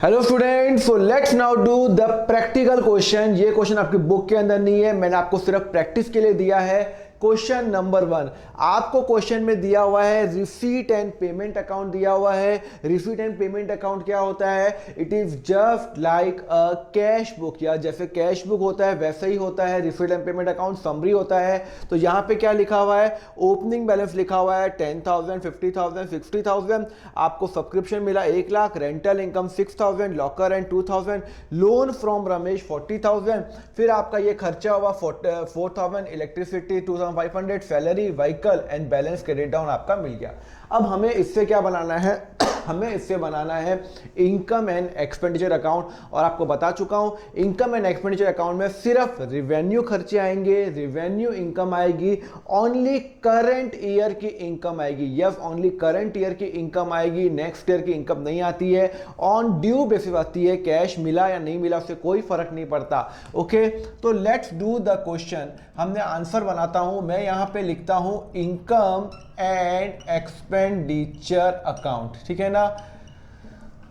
Hello students, so let's now do the practical question. ये question आपकी book के अंदर नहीं है, मैंने आपको सिर्फ प्रैक्टिस के लिए दिया है। क्वेश्चन नंबर 1 आपको क्वेश्चन में दिया हुआ है रिसीट एंड पेमेंट अकाउंट दिया हुआ है। रिसीट एंड पेमेंट अकाउंट क्या होता है? It is just like a cash book, या जैसे कैश बुक होता है वैसे ही होता है receipt and payment account, summary होता है। तो यहाँ पे क्या लिखा हुआ है? ओपनिंग बैलेंस लिखा हुआ है 10,000, 50,000, 60,000। आपको सब्सक्रिप्शन मिला 1 lakh, rental income 6,000, locker and 2,000, loan from Ramesh 40,000। फिर आपका ये खर्चा हुआ 4,000, electricity 2,500, salary, vehicle and balance credit down आपका मिल गया। अब हमें इससे क्या बनाना है? हमें इससे बनाना है इनकम एंड एक्सपेंडिचर अकाउंट। और आपको बता चुका हूं इनकम एंड एक्सपेंडिचर अकाउंट में सिर्फ रिवेन्यू खर्चे आएंगे, रिवेन्यू इनकम आएगी, ओनली करंट ईयर की इनकम आएगी। यस, ओनली करंट ईयर की इनकम आएगी, नेक्स्ट ईयर की इनकम नहीं आती है। ऑन ड्यू बेसिस आती है, कैश मिला या नहीं मिला उससे कोई फर्क नहीं पड़ता। ओके, तो लेट्स डू द क्वेश्चन। हमने आंसर बनाता हूं, मैं यहां पे लिखता हूं इनकम एंड एक्सपेंडिचर अकाउंट, ठीक है ना।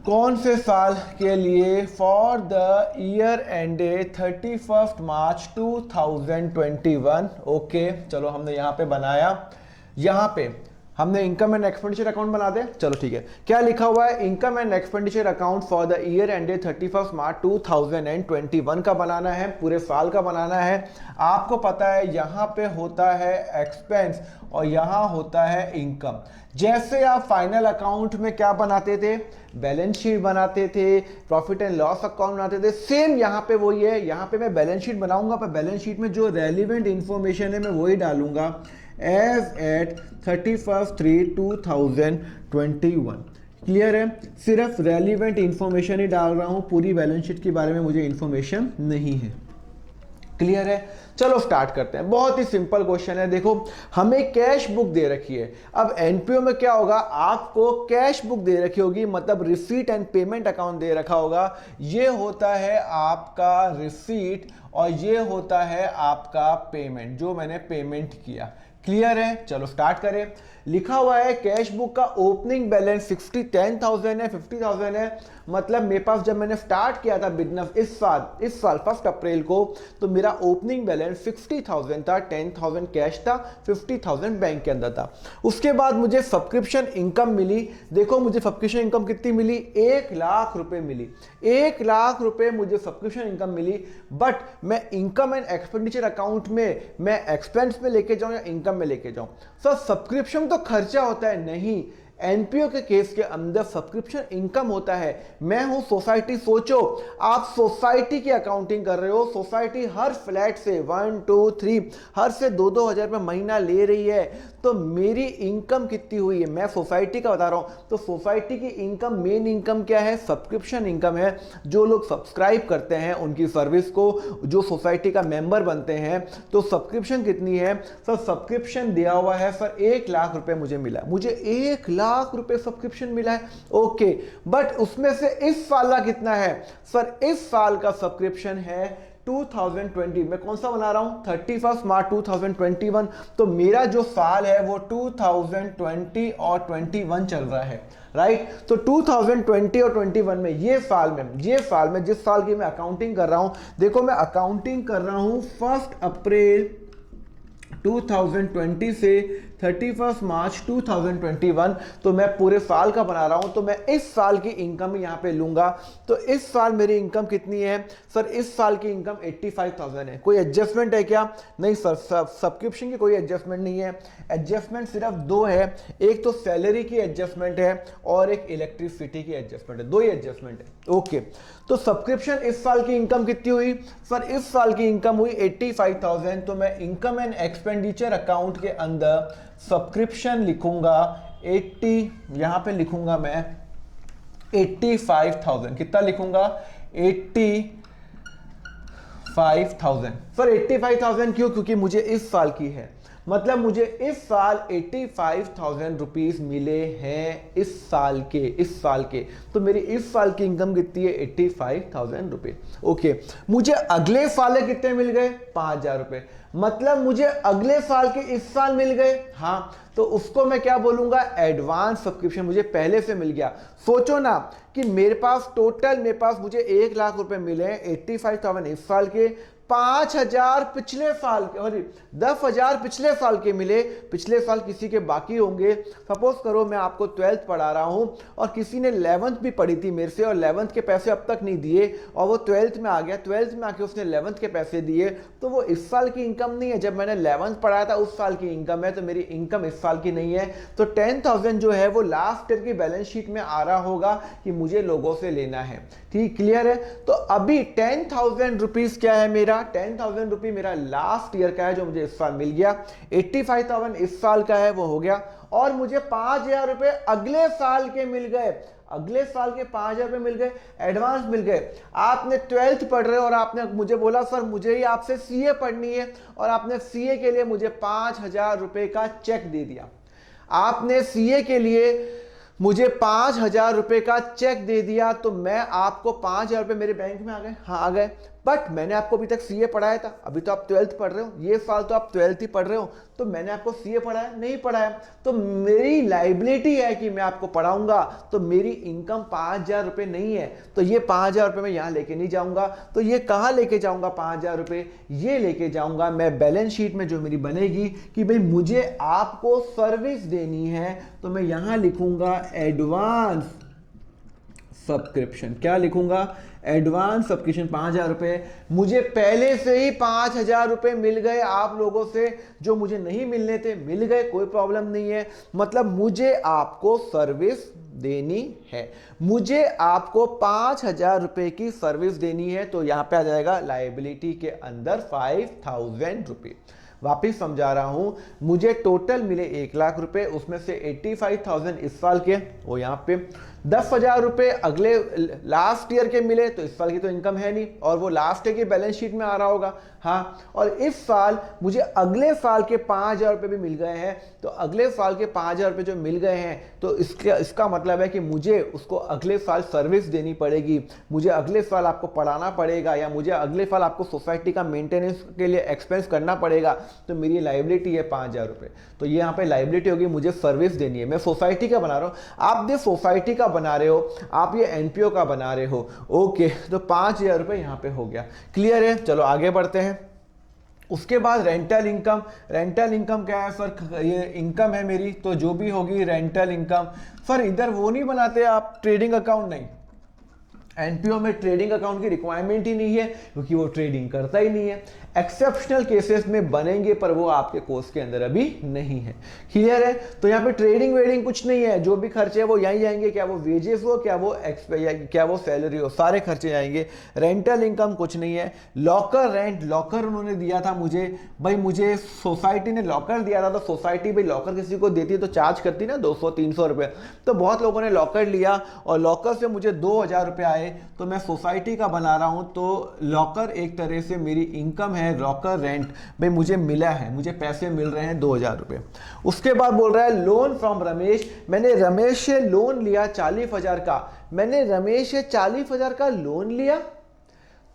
कौन से साल के लिए? For the year ended 31 March 2021। Okay, चलो हमने यहां पे बनाया, यहां पे हमने इनकम एंड एक्सपेंडिचर अकाउंट बना दे। चलो ठीक है, क्या लिखा हुआ है? Income and expenditure account for the year ended 31 मार्च 2021 का बनाना है, पूरे साल का बनाना है। आपको पता है यहां पे होता है एक्सपेंस और यहां होता है इनकम। जैसे आप फाइनल अकाउंट में क्या बनाते थे? बैलेंस शीट बनाते थे, प्रॉफिट एंड लॉस अकाउंट बनाते थे, सेम यहां पे वही है। यहां पे मैं बैलेंस शीट बनाऊंगा, पर बैलेंस शीट में जो रेलिवेंट इंफॉर्मेशन है मैं वही डालूंगा एज एट 31/3/2021। क्लियर है? सिर्फ रेलिवेंट इंफॉर्मेशन ही डाल रहा हूं, पूरी बैलेंस शीट के बारे में मुझे इंफॉर्मेशन नहीं है। क्लियर है? चलो स्टार्ट करते हैं। बहुत ही सिंपल क्वेश्चन है। देखो, हमें कैश बुक दे रखी है। अब एनपीओ में क्या होगा? आपको कैश बुक दे रखी होगी, मतलब रिसीट एंड पेमेंट अकाउंट दे रखा होगा। ये होता है आपका रिसीट और ये होता है आपका पेमेंट, जो मैंने पेमेंट किया। क्लियर है? चलो स्टार्ट करें। लिखा हुआ है कैश बुक का ओपनिंग बैलेंस 10,000 है, 50,000 है। मतलब मेरे पास जब मैंने स्टार्ट किया था बिजनेस इस साल 1 अप्रैल को, तो मेरा ओपनिंग बैलेंस 60,000 था, 10,000 कैश था, 50,000 बैंक के अंदर था। उसके बाद मुझे सब्सक्रिप्शन इनकम मिली। देखो मुझे सब्सक्रिप्शन इनकम कितनी मिली? 1 लाख रुपए मिली। 1 लाख रुपए मुझे सब्सक्रिप्शन इनकम मिली। बट मैं इनकम एंड एक्सपेंडिचर अकाउंट में मैं एक्सपेंस में लेके जाऊं या इनकम में लेके जाऊं? सर सब्सक्रिप्शन तो खर्चा होता है। नहीं, एनपीओ के केस के अंदर सब्सक्रिप्शन इनकम होता है। मैं हूं सोसाइटी। सोचो आप सोसाइटी की अकाउंटिंग कर रहे हो। सोसाइटी हर फ्लैट से 1, 2, 3 हर से 2-2 हजार रुपये महीना ले रही है। तो मेरी इनकम कितनी हुई है? मैं सोसाइटी का बता रहा हूं। तो सोसाइटी की इनकम, मेन इनकम क्या है? सब्सक्रिप्शन इनकम है। जो लोग सब्सक्राइब करते हैं उनकी सर्विस को, जो सोसाइटी का मेंबर बनते हैं। तो सब्सक्रिप्शन कितनी है? सर सब्सक्रिप्शन दिया हुआ है सर 1 लाख रुपए मुझे मिला। मुझे 1 लाख रुपए सब्सक्रिप्शन मिला है। ओके, बट उसमें से इस साल का कितना है? सर इस साल का सब्सक्रिप्शन है 2020। मैं कौन सा बना रहा हूं? 31 मार्च 2021। तो मेरा जो साल है वो 2020 और 21 चल रहा है, राइट। तो 2020 और 21 में ये साल में जिस साल की मैं अकाउंटिंग कर रहा हूं, देखो मैं अकाउंटिंग कर रहा हूं 1 अप्रैल 2020 से 31 मार्च 2021। तो मैं पूरे साल का बना रहा हूं। तो मैं इस साल की इनकम यहां पे लूंगा। तो इस साल मेरी इनकम कितनी है? सर इस साल की इनकम 85,000 है। कोई एडजस्टमेंट है क्या? नहीं सर, सब्सक्रिप्शन की कोई एडजस्टमेंट नहीं है। एडजस्टमेंट सिर्फ 2 है, एक तो सैलरी की एडजस्टमेंट है और एक इलेक्ट्रिसिटी की एडजस्टमेंट है। 2 ही एडजस्टमेंट है। ओके, तो सब्सक्रिप्शन इस साल की इनकम कितनी हुई? सर इस साल की इनकम हुई 85,000। तो मैं इनकम एंड एक्सपेंडिचर अकाउंट के अंदर सब्सक्रिप्शन लिखूंगा 80, यहां पे लिखूंगा मैं 85,000। कितना लिखूंगा? 85,000। सर 85,000 क्यों? क्योंकि मुझे इस साल की है। मतलब मुझे इस साल 85,000 रुपीज मिले हैं इस साल के। तो मेरी इस साल की इनकम कितनी है? 85,000 रुपये। ओके, मुझे अगले साल कितने मिल गए? 5,000 रुपये। मतलब मुझे अगले साल के इस साल मिल गए। हाँ, तो उसको मैं क्या बोलूंगा? एडवांस सब्सक्रिप्शन मुझे पहले से मिल गया। सोचो ना कि मेरे पास मुझे 1 लाख रुपए मिले हैं, 85,000 इस साल के, 5,000 पिछले साल के, और 10,000 पिछले साल के मिले। पिछले साल किसी के बाकी होंगे। सपोज करो मैं आपको 12th पढ़ा रहा हूं और किसी ने 11th भी पढ़ी थी मेरे से और 11th के पैसे अब तक नहीं दिए और वो 12th में आ गया, 12th में आके उसने 11th के पैसे दिए, तो वो इस साल की इनकम नहीं है। जब मैंने 11th पढ़ाया था उस साल की इनकम है, तो मेरी इनकम इस साल की नहीं है। तो 10,000 जो है वो लास्ट ईयर की बैलेंस शीट में आ रहा होगा कि मुझे लोगों से लेना है। ठीक, क्लियर है? तो अभी 10,000 रुपीज क्या है मेरा? 10,000 रुपये मेरा लास्ट ईयर का है जो मुझे इस साल मिल गया। 85,000 इस साल का है, वो हो गया। और मुझे 5,000 रुपए अगले साल के मिल गए। अगले साल के 5,000 रुपए मिल गए, एडवांस मिल गए। आपने 12th पढ़ रहे हो और आपने मुझे बोला सर मुझे ही आपसे सीए पढ़नी है, और आपने सीए के लिए मुझे 5,000 रुपए का चेक दे दिया। आपने सीए के लिए मुझे 5,000 रुपए का चेक दे दिया, तो मैं आपको 5,000 रुपए मेरे बैंक में आ गए। हाँ, आ गए। बट मैंने आपको अभी तक सीए पढ़ाया था, अभी तो आप 12th पढ़ रहे हो, ये साल तो आप 12th ही पढ़ रहे हो, तो मैंने आपको सीए पढ़ाया नहीं? पढ़ाया। तो मेरी लाइबिलिटी है कि मैं आपको पढ़ाऊंगा, तो मेरी इनकम 5,000 रुपए नहीं है। तो ये 5,000 रुपए मैं यहां लेके नहीं जाऊंगा। तो ये कहां लेके जाऊंगा? 5,000 रुपए ये लेके जाऊंगा मैं बैलेंस शीट में, जो मेरी बनेगी कि भाई मुझे आपको सर्विस देनी है, तो मैं यहां लिखूंगा एडवांस सब्सक्रिप्शन। क्या लिखूंगा? एडवांस सब्सक्रिप्शन 5,000 रुपए। मुझे पहले से ही 5,000 रुपए मिल गए आप लोगों से, जो मुझे नहीं मिलने थे मिल गए, कोई प्रॉब्लम नहीं है। मतलब मुझे आपको सर्विस देनी है, मुझे आपको 5,000 रुपए की सर्विस देनी है। तो यहां पे आ जाएगा लायबिलिटी के अंदर 5,000 रुपए। वापिस समझा रहा हूं, मुझे टोटल मिले 1 लाख रुपए, उसमें से 85,000 इस साल के, वो यहां पे 10,000 रुपए अगले लास्ट ईयर के मिले, तो इस साल की तो इनकम है नहीं, और वो लास्ट ईयर की बैलेंस शीट में आ रहा होगा। हाँ, और इस साल मुझे अगले साल के 5,000 रुपए भी मिल गए हैं। तो अगले साल के 5,000 रुपए जो मिल गए हैं, तो इसका मतलब है कि मुझे उसको अगले साल सर्विस देनी पड़ेगी, मुझे अगले साल आपको पढ़ाना पड़ेगा, या मुझे अगले साल आपको सोसाइटी का मेंटेनेंस के लिए एक्सपेंस करना पड़ेगा। तो मेरी लायबिलिटी है 5,000 रुपए। तो ये यहाँ पे लायबिलिटी होगी, मुझे सर्विस देनी है। मैं सोसाइटी का बना रहा हूँ, आप भी सोसाइटी का बना रहे हो, आप ये एनपीओ का बना रहे हो। ओके, तो 5,000 रुपए यहाँ पे हो गया। क्लियर है? चलो आगे बढ़ते हैं। उसके बाद रेंटल इनकम। रेंटल इनकम क्या है सर? ये इनकम है मेरी, तो जो भी होगी रेंटल इनकम। सर इधर वो नहीं बनाते आप ट्रेडिंग अकाउंट? नहीं, एनपीओ में ट्रेडिंग अकाउंट की रिक्वायरमेंट ही नहीं है, क्योंकि वो ट्रेडिंग करता ही नहीं है। एक्सेप्शनल केसेस में बनेंगे, पर वो आपके कोर्स के अंदर अभी नहीं है। क्लियर है? तो यहाँ पे ट्रेडिंग वेडिंग कुछ नहीं है, जो भी खर्चे है वो यहीं जाएंगे, क्या वो वेजेस हो, क्या वो सैलरी हो, सारे खर्चे आएंगे। रेंटल इनकम कुछ नहीं है। लॉकर रेंट, लॉकर उन्होंने दिया था मुझे, भाई मुझे सोसाइटी ने लॉकर दिया था, तो सोसाइटी भाई लॉकर किसी को देती तो चार्ज करती ना 200-300 रुपए। तो बहुत लोगों ने लॉकर लिया और लॉकर से मुझे 2,000 रुपए आए, तो मैं सोसाइटी का बना रहा हूं, तो लॉकर एक तरह से मेरी इनकम है। लॉकर रेंट भाई मुझे मिला है, मुझे पैसे मिल रहे हैं 2,000 रुपए। उसके बाद बोल रहा है लोन फ्रॉम रमेश। मैंने रमेश से लोन लिया 40,000 का। मैंने रमेश से 40,000 का लोन लिया,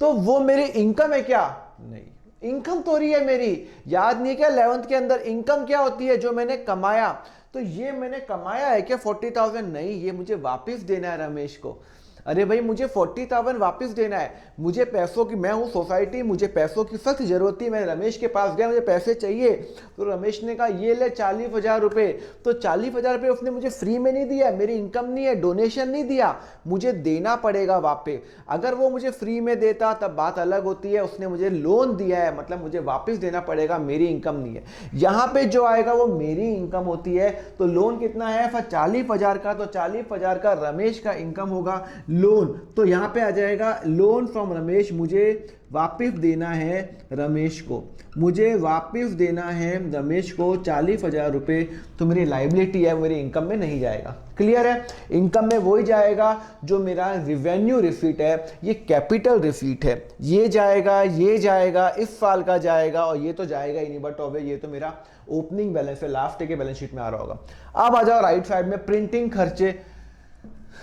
तो वो मेरी इनकम है क्या? नहीं, इनकम तो रही है मेरी। याद नहीं क्या 11th के अंदर इनकम क्या होती है? जो मैंने कमाया। तो ये मैंने कमाया है क्या 40,000? नहीं, ये मुझे वापस देना है रमेश को। अरे भाई मुझे 40,000 वापस देना है, मुझे पैसों की, मैं हूँ सोसाइटी, मुझे पैसों की सख्त जरूरत थी। मैं रमेश के पास गया, मुझे पैसे चाहिए, तो रमेश ने कहा ये ले 40,000 रुपए। तो 40,000 रुपए उसने मुझे फ्री में नहीं दिया, मेरी इनकम नहीं है, डोनेशन नहीं दिया, मुझे देना पड़ेगा वापस। अगर वो मुझे फ्री में देता तब बात अलग होती है, उसने मुझे लोन दिया है, मतलब मुझे वापस देना पड़ेगा, मेरी इनकम नहीं है। यहाँ पे जो आएगा वो मेरी इनकम होती है। तो लोन कितना है? 40,000 का, तो 40,000 का रमेश का इनकम होगा लोन। तो यहां पे आ जाएगा लोन फ्रॉम रमेश, मुझे वापस देना है रमेश को, मुझे वापस देना है रमेश को 40,000 रुपए। तो मेरी लायबिलिटी है, मेरी इनकम में नहीं जाएगा। क्लियर है। इनकम में वही जाएगा जो मेरा रिवेन्यू रिसीट है, ये कैपिटल रिसीट है, ये जाएगा, ये जाएगा, इस साल का जाएगा, और ये तो जाएगा ही नहीं, बट ऑब्वियस ये तो मेरा ओपनिंग बैलेंस है, लास्ट डे के बैलेंस शीट में आ रहा होगा। अब आ जाओ राइट साइड में, प्रिंटिंग खर्चे,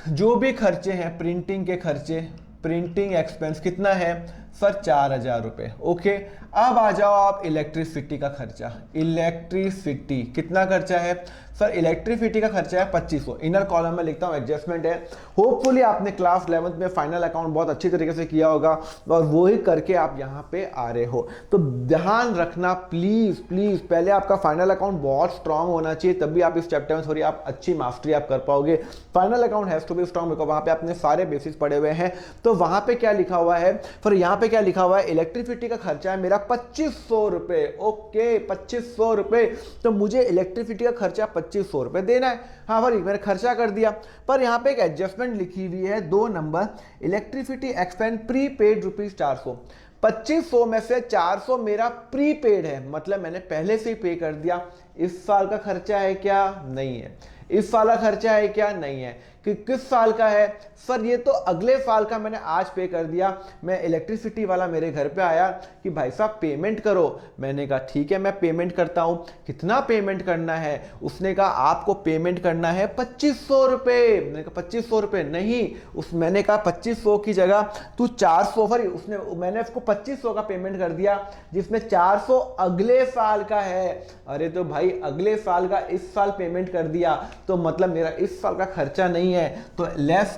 जो भी खर्चे हैं प्रिंटिंग के खर्चे, प्रिंटिंग एक्सपेंस कितना है सर 4000 रुपये। ओके, अब आ जाओ आप इलेक्ट्रिसिटी का खर्चा, इलेक्ट्रिसिटी कितना खर्चा है सर, इलेक्ट्रिसिटी का खर्चा है 2500। इनर कॉलम में लिखता हूँ एडजस्टमेंट है। होपफुली आपने क्लास 11th में फाइनल अकाउंट बहुत अच्छी तरीके से किया होगा और वो ही करके आप यहाँ पे आ रहे हो, तो ध्यान रखना प्लीज प्लीज, पहले आपका फाइनल अकाउंट बहुत स्ट्रांग होना चाहिए, तभी आप इस चैप्टर में थोड़ी आप अच्छी मास्टरी आप कर पाओगे। Final account has to be strong, because वहाँ पे आपने सारे बेसिस पढ़े हुए हैं। तो वहाँ पे क्या लिखा हुआ है, फिर यहाँ पे क्या लिखा हुआ है, इलेक्ट्रिसिटी का खर्चा है मेरा 2500 रुपये। ओके 2500 रुपये, तो मुझे इलेक्ट्रिसिटी का खर्चा 2500 रुपये देना है। हाँ भाई मैंने खर्चा कर दिया, पर यहाँ पे एक एडजस्टमेंट लिखी हुई है 2 नंबर, इलेक्ट्रिसिटी एक्सपेंस प्रीपेड ₹400। 2500 में से 400 मेरा प्रीपेड है, मतलब मैंने पहले से ही पे कर दिया। इस साल का खर्चा है क्या, नहीं है। इस साल का खर्चा है क्या, नहीं है। कि किस साल का है सर, ये तो अगले साल का मैंने आज पे कर दिया। मैं इलेक्ट्रिसिटी वाला मेरे घर पे आया कि भाई साहब पेमेंट करो, मैंने कहा ठीक है मैं पेमेंट करता हूँ। कितना पेमेंट करना है, उसने कहा आपको पेमेंट करना है 2500 रुपये। मैंने कहा 2500 रुपये नहीं, मैंने कहा 2500 की जगह तू 400, मैंने उसको 2500 का पेमेंट कर दिया, जिसमें 400 अगले साल का है। अरे तो भाई अगले साल का इस साल पेमेंट कर दिया, तो मतलब मेरा इस साल का खर्चा नहीं है, तो लेस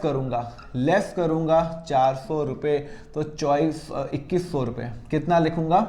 करूंगा 400 रुपये, तो 2100 रुपये। कितना लिखूंगा,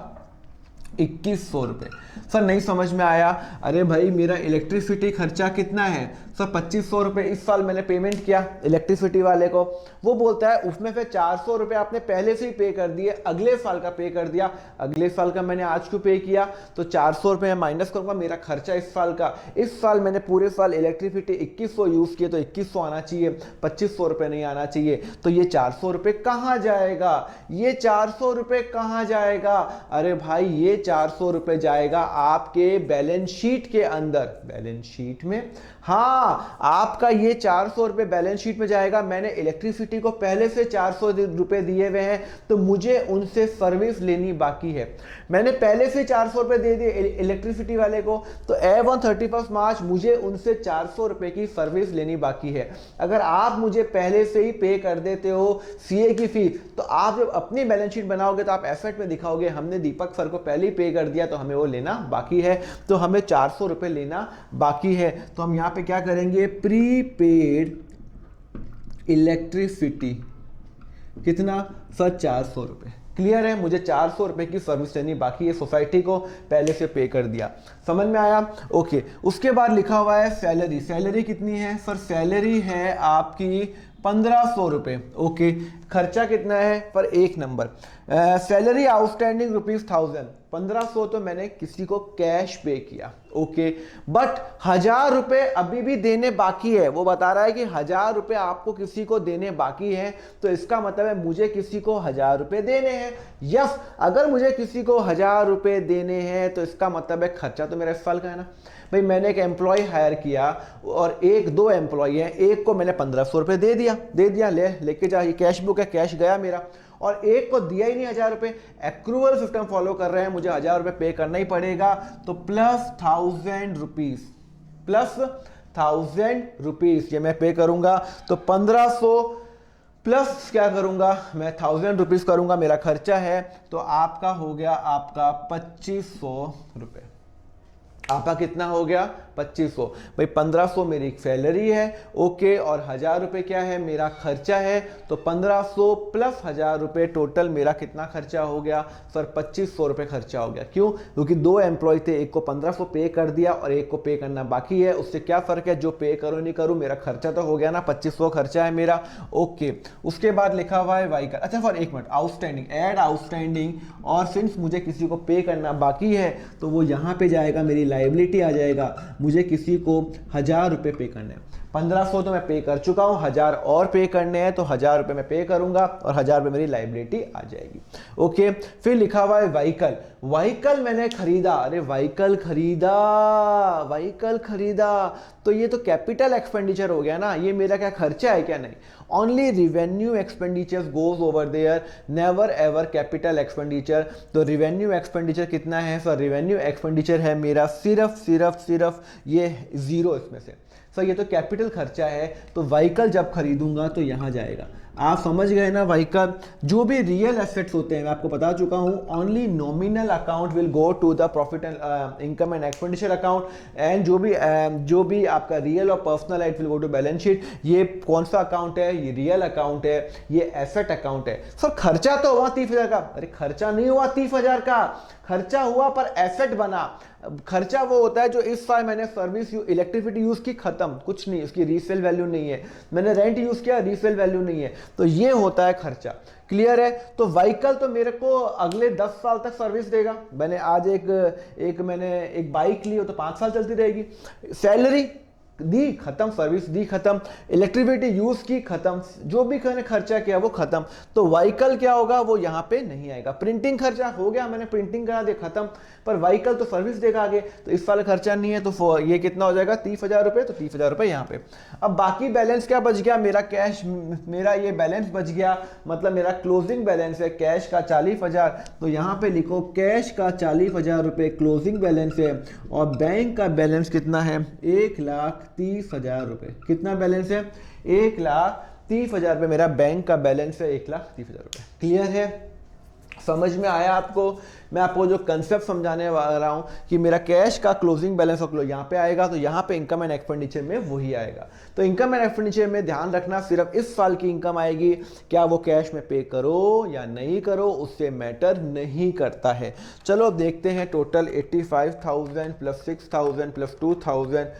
2100 रुपये। सर नहीं समझ में आया। अरे भाई मेरा इलेक्ट्रिसिटी खर्चा कितना है सर, 2500 रुपये इस साल मैंने पेमेंट किया इलेक्ट्रिसिटी वाले को। वो बोलता है उसमें से 400 रुपये आपने पहले से ही पे कर दिए, अगले साल का पे कर दिया। अगले साल का मैंने आज क्यों पे किया, तो 400 रुपये माइनस करूंगा, मेरा खर्चा इस साल का। इस साल मैंने पूरे साल इलेक्ट्रिसिटी 2100 यूज किए, तो 2100 आना चाहिए, 2500 रुपये नहीं आना चाहिए। तो ये 400 रुपये कहाँ जाएगा, ये 400 रुपये कहाँ जाएगा, अरे भाई ये 400 रुपये जाएगा आपके बैलेंस शीट के अंदर। बैलेंस शीट में, हाँ आपका ये 400 रुपये बैलेंस शीट में जाएगा। मैंने इलेक्ट्रिसिटी को पहले से 400 रुपये दिए हुए हैं, तो मुझे उनसे सर्विस लेनी बाकी है। मैंने पहले से 400 रुपये दे दिए इलेक्ट्रिसिटी वाले को, तो एवन 31 मार्च मुझे उनसे 400 रुपये की सर्विस लेनी बाकी है। अगर आप मुझे पहले से ही पे कर देते हो सीए की फीस, तो आप जब अपनी बैलेंस शीट बनाओगे तो आप एसेट में दिखाओगे हमने दीपक सर को पहले ही पे कर दिया, तो हमें वो लेना बाकी है, तो हमें 400 रुपये लेना बाकी है। तो हम यहाँ पे क्या करेंगे, प्रीपेड इलेक्ट्रिसिटी कितना सर 400 रुपये। क्लियर है, मुझे 400 रुपये की सर्विस लेनी बाकी है, सोसाइटी को पहले से पे कर दिया। समझ में आया, ओके। उसके बाद लिखा हुआ है सैलरी। सैलरी कितनी है सर, सैलरी है आपकी 1500 रुपये। ओके, खर्चा कितना है पर एक नंबर, सैलरी आउटस्टैंडिंग ₹1000। 1500 तो मैंने किसी को कैश पे किया, ओके, बट 1000 रुपये अभी भी देने बाकी है। वो बता रहा है कि 1000 रुपये आपको किसी को देने बाकी है, तो इसका मतलब है मुझे किसी को 1000 रुपये देने हैं। यस, अगर मुझे किसी को 1000 रुपये देने हैं तो इसका मतलब है खर्चा तो मेरा इस साल का है ना। भाई मैंने एक एम्प्लॉय हायर किया और 1-2 एम्प्लॉय हैं, एक को मैंने 1500 रुपये दे दिया, लेके जा, ये कैश बुक है, कैश गया मेरा, और एक को दिया ही नहीं 1000 रुपये। एक्रूवल सिस्टम फॉलो कर रहे हैं, मुझे 1000 रुपये पे करना ही पड़ेगा, तो प्लस 1000 रुपीज ये मैं पे करूंगा। तो 1500 प्लस क्या करूंगा मैं, 1000 रुपीज करूंगा, मेरा खर्चा है। तो आपका हो गया आपका 2500 रुपये। आपका कितना हो गया 2500। भाई 1500 मेरी सैलरी है, ओके, और 1000 रुपये क्या है मेरा खर्चा है। तो 1500 प्लस 1000 रुपये टोटल मेरा कितना खर्चा हो गया सर, 2500 रुपये खर्चा हो गया। क्यों, क्योंकि 2 एम्प्लॉय थे, एक को 1500 पे कर दिया और एक को पे करना बाकी है। उससे क्या फर्क है, जो पे करो नहीं करूँ, मेरा खर्चा तो हो गया ना, 2500 खर्चा है मेरा, ओके। उसके बाद लिखा हुआ है वाई का, अच्छा फॉर एक मिनट, आउटस्टैंडिंग, एड आउटस्टैंडिंग, और सिंस मुझे किसी को पे करना बाकी है तो वो यहाँ पे जाएगा, मेरी लायबिलिटी आ जाएगा, मुझे किसी को 1000 रुपये पे करने हैं। 1500 तो मैं पे कर चुका हूँ, 1000 और पे करने हैं, तो 1000 रुपये मैं पे करूंगा और 1000 रुपये मेरी लाइबिलिटी आ जाएगी। ओके, फिर लिखा हुआ है व्हीकल। व्हीकल मैंने खरीदा, अरे व्हीकल खरीदा तो ये तो कैपिटल एक्सपेंडिचर हो गया ना, ये मेरा क्या खर्चा है क्या? नहीं, only revenue expenditure goes over there, never ever capital expenditure. तो रिवेन्यू एक्सपेंडिचर कितना है सर? रिवेन्यू एक्सपेंडिचर है मेरा सिर्फ ये जीरो इसमें से। सर ये तो कैपिटल खर्चा है, तो व्हीकल जब खरीदूंगा तो यहाँ जाएगा। आप समझ गए ना? व्हीकल जो भी रियल एसेट्स होते हैं, मैं आपको बता चुका हूँ, only nominal account will go to the profit and income and expenditure account, and जो भी आपका रियल और पर्सनल है it will go to balance sheet. ये कौन सा अकाउंट है? ये रियल अकाउंट है, ये एसेट अकाउंट है। सर खर्चा तो हुआ 30,000 का, अरे खर्चा नहीं हुआ 30,000 का, खर्चा हुआ पर एसेट बना। खर्चा वो होता है जो इस साल मैंने सर्विस इलेक्ट्रिसिटी यूज की, खत्म, कुछ नहीं, उसकी रीसेल वैल्यू नहीं है। मैंने रेंट यूज किया, रीसेल वैल्यू नहीं है, तो ये होता है खर्चा। क्लियर है? तो व्हीकल तो मेरे को अगले 10 साल तक सर्विस देगा। मैंने आज मैंने एक बाइक ली हो तो 5 साल चलती रहेगी। सैलरी दी, खत्म, सर्विस दी, खत्म, इलेक्ट्रिसिटी यूज की, खत्म, जो भी मैंने खर्चा किया वो खत्म। तो व्हीकल क्या होगा? वो यहाँ पे नहीं आएगा। प्रिंटिंग खर्चा हो गया, मैंने प्रिंटिंग करा दी, खत्म, पर व्हीकल तो सर्विस देगा आगे, तो इस साल खर्चा नहीं है, तो ये कितना हो जाएगा? 30,000 रुपये, तो 30,000 रुपये यहाँ पे। अब बाकी बैलेंस क्या बच गया? मेरा कैश, मेरा ये बैलेंस बच गया, मतलब मेरा क्लोजिंग बैलेंस है कैश का 40,000, तो यहाँ पे लिखो कैश का 40,000 रुपये क्लोजिंग बैलेंस है, और बैंक का बैलेंस कितना है? 1,30,000 रुपये। कितना बैलेंस है? 1,30,000 रुपये मेरा बैंक का बैलेंस है, 1,30,000 रुपये। क्लियर है? समझ में आया आपको? मैं आपको जो कंसेप्ट समझाने वाला हूँ कि मेरा कैश का क्लोजिंग बैलेंस यहाँ पे आएगा, तो यहाँ पे इनकम एंड एक्सपेंडिचर में वही आएगा। तो इनकम एंड एक्सपेंडिचर में ध्यान रखना, सिर्फ इस साल की इनकम आएगी, क्या वो कैश में पे करो या नहीं करो उससे मैटर नहीं करता है। चलो देखते हैं, टोटल 85,000 प्लस 6,000 प्लस 2,000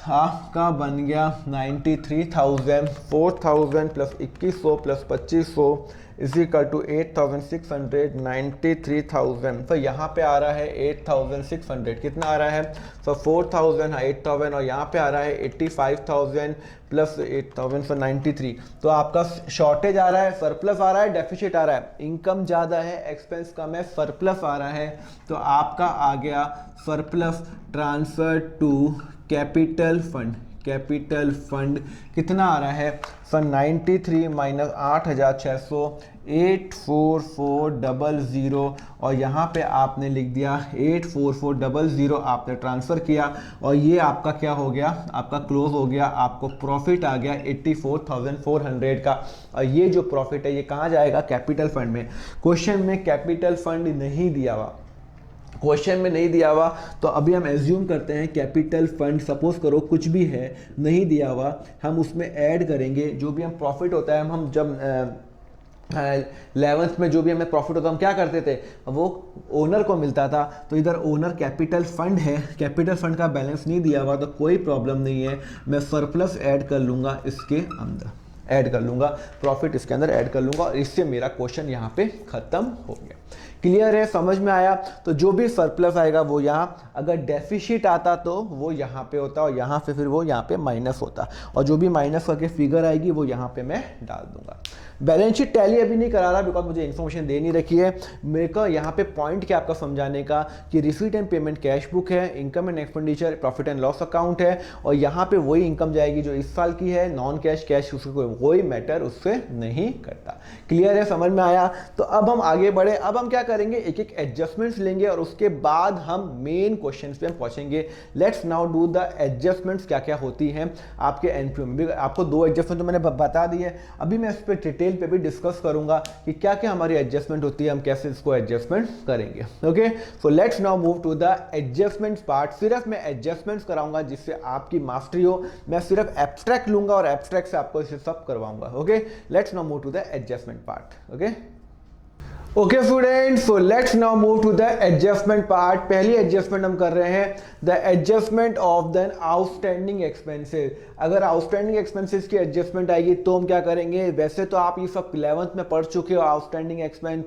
आपका बन गया 93,000, 4,000 plus 2,100 plus 2,500 is equal to 8,600, 93,000। तो यहाँ पे आ रहा है 8,600, कितना आ रहा है? तो 4,000, 8,000, और यहाँ पे आ रहा है 85,000 प्लस 8,000 for 93। तो आपका शॉर्टेज आ रहा है, सरप्लस आ रहा है, डेफिसिट आ रहा है, इनकम ज़्यादा है, एक्सपेंस कम है, सरप्लस आ रहा है, तो आपका आ गया surplus transfer to capital fund. Capital fund कितना आ रहा है सर? 93 माइनस 8,600, 84400, और यहाँ पे आपने लिख दिया 84400, आपने ट्रांसफ़र किया, और ये आपका क्या हो गया? आपका क्लोज हो गया, आपको प्रॉफिट आ गया 84,400 का। और ये जो प्रॉफिट है ये कहाँ जाएगा? कैपिटल फंड में। क्वेश्चन में कैपिटल फंड नहीं दिया हुआ, क्वेश्चन में नहीं दिया हुआ, तो अभी हम एज्यूम करते हैं कैपिटल फंड, सपोज करो कुछ भी है नहीं दिया हुआ, हम उसमें ऐड करेंगे जो भी हम प्रॉफिट होता है। हम जब 11th में जो भी हमें प्रॉफिट होता हम क्या करते थे? वो ओनर को मिलता था। तो इधर ओनर कैपिटल फंड है, कैपिटल फंड का बैलेंस नहीं दिया हुआ, तो कोई प्रॉब्लम नहीं है, मैं सरप्लस ऐड कर लूँगा, इसके अंदर ऐड कर लूँगा, प्रॉफिट इसके अंदर ऐड कर लूँगा, और इससे मेरा क्वेश्चन यहाँ पे ख़त्म हो गया। क्लियर है? समझ में आया? तो जो भी सरप्लस आएगा वो यहाँ, अगर डेफिसिट आता तो वो यहाँ पे होता, और यहाँ पे फिर वो यहाँ पे माइनस होता, और जो भी माइनस करके फिगर आएगी वो यहाँ पे मैं डाल दूंगा। बैलेंस शीट टैली अभी नहीं करा रहा बिकॉज मुझे इन्फॉर्मेशन दे नहीं रखी है। मेरे को यहाँ पे पॉइंट क्या आपका समझाने का कि receipt and payment cash book है, income and expenditure profit and loss account है, और यहाँ पे वही इनकम जाएगी जो इस साल की है, नॉन कैश कैश उसको कोई मैटर उससे नहीं करता। क्लियर है? समझ में आया? तो अब हम आगे बढ़े, अब हम क्या करेंगे? एक एक एडजस्टमेंट्स लेंगे, और उसके बाद हम मेन क्वेश्चन पे हम पहुंचेंगे। Let's now do the adjustments, क्या क्या होती हैं आपके एनपीओ में। आपको 2 एडजस्टमेंट तो मैंने बता दी है, अभी मैं इस पर डिटेल पे भी डिस्कस करूंगा कि क्या क्या हमारी एडजस्टमेंट होती है, हम कैसे इसको एडजस्टमेंट करेंगे। Okay, so let's now move to the adjustments part. सिर्फ मैं एडजस्टमेंट्स कराऊंगा जिससे आपकी मास्टरी हो, मैं सिर्फ एब्स्ट्रैक्ट लूंगा और एब्स्ट्रैक्ट से आपको इसे सब करवाऊंगा। Okay, let's now move to the adjustment part. Okay, okay student, so let's now move to the adjustment part. पहली एडजस्टमेंट हम कर रहे हैं the adjustment of the outstanding expenses. अगर आउटस्टैंडिंग एक्सपेंसेस की एडजस्टमेंट आएगी तो हम क्या करेंगे, वैसे तो आप ये सब 11th में पढ़ चुके हो, outstanding expense,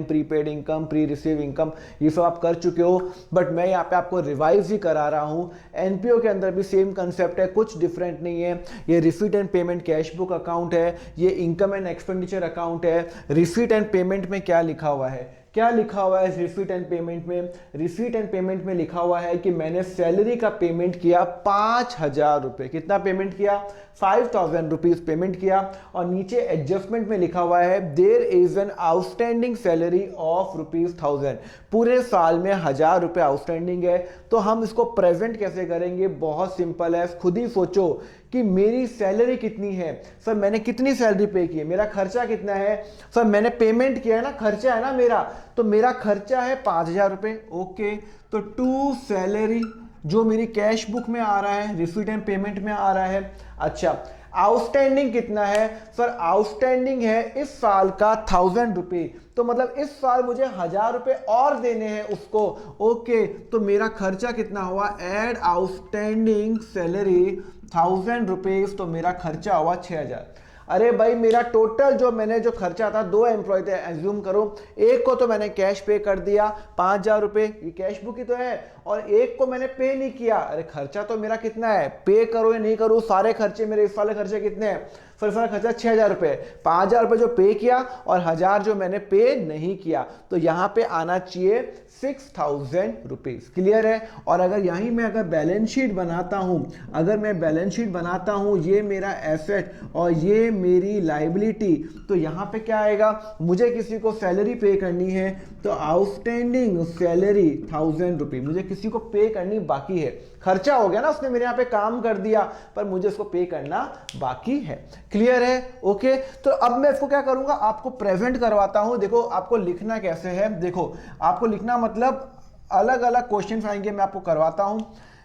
prepaid income, pre receive income, ये सब आप कर चुके हो, बट मैं यहाँ पे आपको रिवाइज ही करा रहा हूँ। एनपीओ के अंदर भी सेम कंसेप्ट है, कुछ डिफरेंट नहीं है। ये receipt and payment cash book account है, ये इनकम एंड एक्सपेंडिचर अकाउंट है। रिसीट एंड पेमेंट में क्या लिखा हुआ है, क्या लिखा हुआ है रिसीट एंड पेमेंट में? रिसीट एंड पेमेंट में लिखा हुआ है कि मैंने सैलरी का पेमेंट किया 5,000 रुपए। कितना पेमेंट किया? 5,000 रुपीज पेमेंट किया। और नीचे एडजस्टमेंट में लिखा हुआ है there is an outstanding salary of ₹1,000। पूरे साल में 1,000 रुपए आउटस्टैंडिंग है। तो हम इसको प्रेजेंट कैसे करेंगे? बहुत सिंपल है, खुद ही सोचो कि मेरी सैलरी कितनी है। सर मैंने कितनी सैलरी पे की है, मेरा खर्चा कितना है? सर मैंने पेमेंट किया है ना, खर्चा है ना मेरा, तो मेरा खर्चा है 5,000 रुपए। ओके, तो टू सैलरी जो मेरी कैश बुक में आ रहा है, रिसीट एंड पेमेंट में आ रहा है। अच्छा, आउटस्टैंडिंग कितना है? सर आउटस्टैंडिंग है इस साल का 1,000 रुपए, तो मतलब इस साल मुझे 1,000 रुपए और देने हैं उसको। ओके, तो मेरा खर्चा कितना हुआ? एड आउटस्टैंडिंग सैलरी 1,000 रुपीज, तो मेरा खर्चा हुआ 6,000। अरे भाई मेरा टोटल जो मैंने जो खर्चा था, 2 एम्प्लॉय थे, एज्यूम करो, एक को तो मैंने कैश पे कर दिया 5,000 रुपए, ये कैश बुक ही तो है, और एक को मैंने पे नहीं किया। अरे खर्चा तो मेरा कितना है, पे करो या नहीं करो, सारे खर्चे मेरे इस वाले खर्चे कितने हैं? फिर सारा खर्चा 6,000 रुपए, 5,000 रुपए जो पे किया और 1,000 जो मैंने पे नहीं किया, तो यहां पे आना चाहिए 6,000 रुपीज। क्लियर है? और अगर यहीं मैं अगर बैलेंस शीट बनाता हूं, अगर मैं बैलेंस शीट बनाता हूं, ये मेरा एसेट और ये मेरी लाइबिलिटी, तो यहां पे क्या आएगा? मुझे किसी को सैलरी पे करनी है, तो आउटस्टैंडिंग सैलरी 1,000 रुपीज मुझे किसी को पे करनी बाकी है। खर्चा हो गया ना, उसने मेरे यहाँ पे काम कर दिया, पर मुझे उसको पे करना बाकी है। क्लियर है? ओके, तो अब मैं इसको क्या करूंगा, आपको प्रेजेंट करवाता हूं। देखो आपको लिखना कैसे है, देखो आपको लिखना मतलब अलग अलग क्वेश्चन आएंगे, मैं आपको करवाता हूं।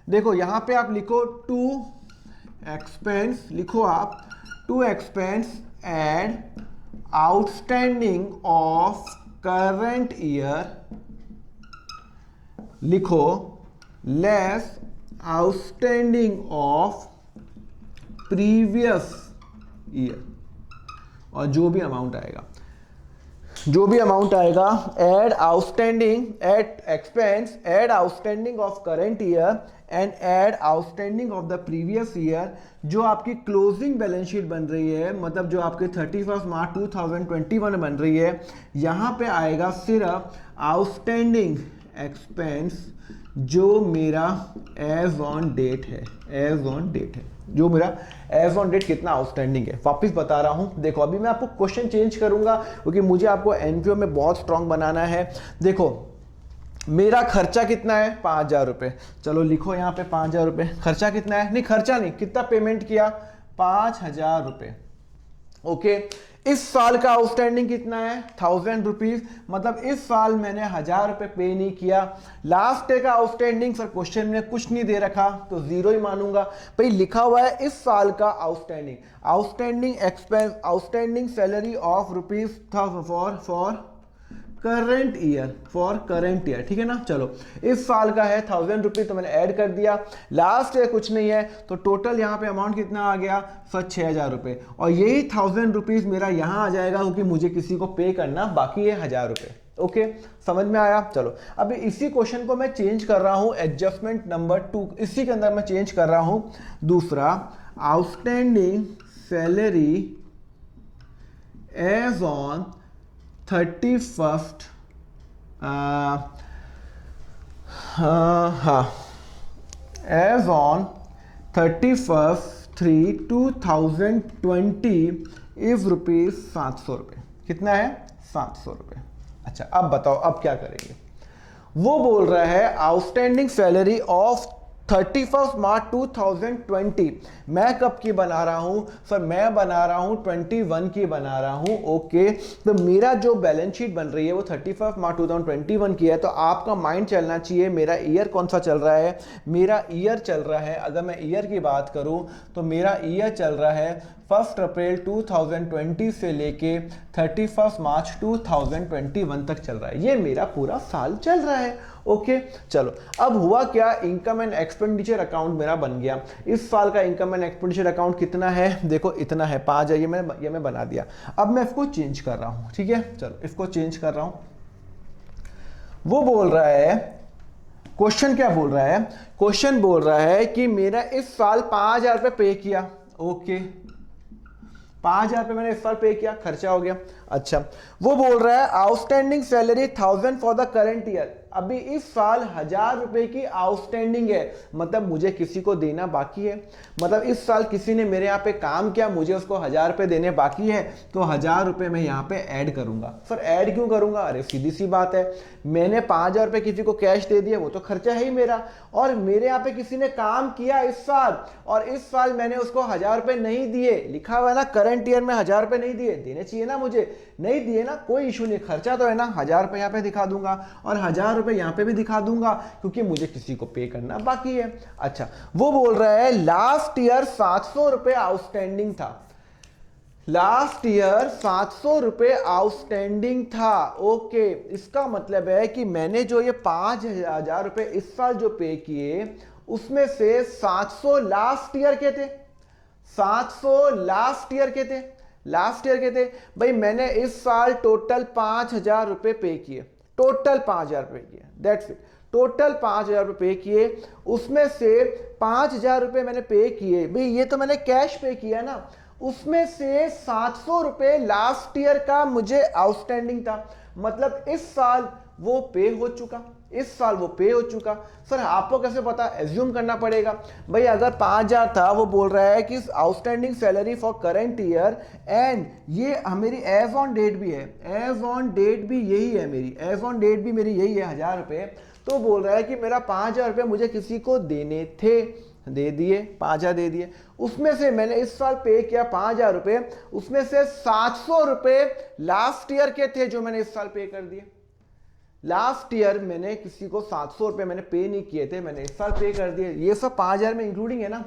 देखो यहां पे आप लिखो टू एक्सपेंस, लिखो आप to expense add outstanding of current year, लिखो less outstanding of previous year, और जो भी अमाउंट आएगा, जो भी अमाउंट आएगा, add outstanding at expense, add outstanding of current year and add outstanding of the previous year. जो आपकी क्लोजिंग बैलेंस शीट बन रही है, मतलब जो आपके 31 मार्च 2021 बन रही है, यहां पे आएगा सिर्फ आउटस्टैंडिंग एक्सपेंस जो मेरा एज ऑन डेट है, एज ऑन डेट है, जो मेरा एज ऑन डेट कितना आउटस्टैंडिंग है। वापस बता रहा हूं, देखो अभी मैं आपको क्वेश्चन चेंज करूंगा क्योंकि मुझे आपको एनपीओ में बहुत स्ट्रांग बनाना है। देखो मेरा खर्चा कितना है? 5,000 रुपए। चलो लिखो यहाँ पे 5,000 रुपए। खर्चा कितना है? नहीं खर्चा नहीं, कितना पेमेंट किया? 5,000 रुपए। ओके, इस साल का आउटस्टैंडिंग कितना है? 1,000 रुपीज, मतलब इस साल मैंने 1,000 रुपए पे नहीं किया। लास्ट डे का आउटस्टैंडिंग, सर क्वेश्चन में कुछ नहीं दे रखा तो 0 ही मानूंगा। भाई लिखा हुआ है इस साल का outstanding, outstanding expense, outstanding salary of ₹1,000 for current year, for current year, ठीक है ना। चलो इस साल का है 1,000 रुपीज, तो मैंने ऐड कर दिया। लास्ट ईयर कुछ नहीं है, तो टोटल यहाँ पे अमाउंट कितना आ गया? सर 6,000 रुपए, और यही 1,000 रुपीज मेरा यहाँ आ जाएगा क्योंकि मुझे किसी को पे करना बाकी है 1,000 रुपए। ओके, समझ में आया? चलो अभी इसी क्वेश्चन को मैं चेंज कर रहा हूँ, एडजस्टमेंट नंबर 2, इसी के अंदर मैं चेंज कर रहा हूँ दूसरा, outstanding salary as on 31st as on 31/3/2020 is ₹700। कितना है? 700 रुपये। अच्छा अब बताओ अब क्या करेंगे? वो बोल रहा है आउटस्टैंडिंग सैलरी ऑफ 31 मार्च 2020। मैं कब की बना रहा हूं? सर मैं बना रहा हूं 21 की बना रहा हूं। ओके, तो मेरा जो बैलेंस शीट बन रही है वो 31 मार्च 2021 की है। तो आपका माइंड चलना चाहिए मेरा ईयर कौन सा चल रहा है। मेरा ईयर चल रहा है, अगर मैं ईयर की बात करूं तो मेरा ईयर चल रहा है 1 अप्रैल 2020 से लेके 31 मार्च 2021 तक चल रहा है। ये मेरा पूरा साल चल रहा है। ओके चलो, अब हुआ क्या, इनकम एंड एक्सपेंडिचर अकाउंट मेरा बन गया। इस साल का इनकम एंड एक्सपेंडिचर अकाउंट कितना है, देखो इतना है 5 है, ये मैं बना दिया। अब मैं इसको चेंज कर रहा हूँ, ठीक है, चलो इसको चेंज कर रहा हूँ। वो बोल रहा है, क्वेश्चन क्या बोल रहा है, क्वेश्चन बोल रहा है कि मेरा इस साल 5,000 रुपये पे किया। ओके 5,000 रुपये मैंने इस साल पे किया, खर्चा हो गया। अच्छा, वो बोल रहा है outstanding salary 1,000 for the current year. अभी इस साल 1,000 रुपए की आउटस्टैंडिंग है, मतलब मुझे किसी को देना बाकी है। मतलब इस साल किसी ने मेरे यहाँ पे काम किया, मुझे उसको 1,000 रुपए देने बाकी है, तो 1,000 रुपए मैं यहाँ पे ऐड करूंगा। सर ऐड क्यों करूंगा, अरे सीधी सी बात है, मैंने 5,000 रुपए किसी को कैश दे दिया, वो तो खर्चा है ही मेरा। और मेरे यहाँ पे किसी ने काम किया इस साल, और इस साल मैंने उसको 1,000 रुपए नहीं दिए, लिखा हुआ है ना करंट ईयर में 1,000 रुपए नहीं दिए, देने चाहिए ना मुझे, नहीं दिए ना, कोई इशू नहीं, खर्चा तो है ना, 1,000 रुपए यहाँ पे दिखा दूंगा और 1,000 रुपए यहाँ पे भी दिखा दूंगा, क्योंकि मुझे किसी को पे करना बाकी है। अच्छा, वो बोल रहा है लास्ट ईयर 700 रुपए आउटस्टैंडिंग था, लास्ट ईयर 700 रुपए आउटस्टैंडिंग था। ओके, इसका मतलब है कि मैंने जो ये 5,000 रुपए इस साल जो पे किए, उसमें से 700 लास्ट ईयर के थे, 700 लास्ट ईयर के थे, लास्ट ईयर के थे। भाई मैंने इस साल टोटल 5,000 रुपए पे किए, टोटल 5,000 रुपए किए, दैट्स इट, टोटल 5,000 रुपए पे किए, उसमें से 5,000 रुपए मैंने पे किए, भाई ये तो मैंने कैश पे किया ना, उसमें से 700 रुपए लास्ट ईयर का मुझे आउटस्टैंडिंग था, मतलब इस साल वो पे हो चुका, इस साल वो पे हो चुका। सर आपको कैसे पता, एज्यूम करना पड़ेगा। भाई अगर 5,000 था, वो बोल रहा है कि outstanding salary for current year, and ये मेरी एज ऑन डेट भी है, एज ऑन डेट भी यही है मेरी, एज ऑन डेट भी मेरी यही है 1,000 रुपये। तो बोल रहा है कि मेरा 5,000 रुपये मुझे किसी को देने थे, दे दिए, 5,000 दे दिए, उसमें से मैंने इस साल पे किया 5,000 रुपये, उसमें से 700 रुपये लास्ट ईयर के थे जो मैंने इस साल पे कर दिए। लास्ट ईयर मैंने किसी को 700 रुपये मैंने पे नहीं किए थे, मैंने इस साल पे कर दिए, ये सब 5,000 में इंक्लूडिंग है ना।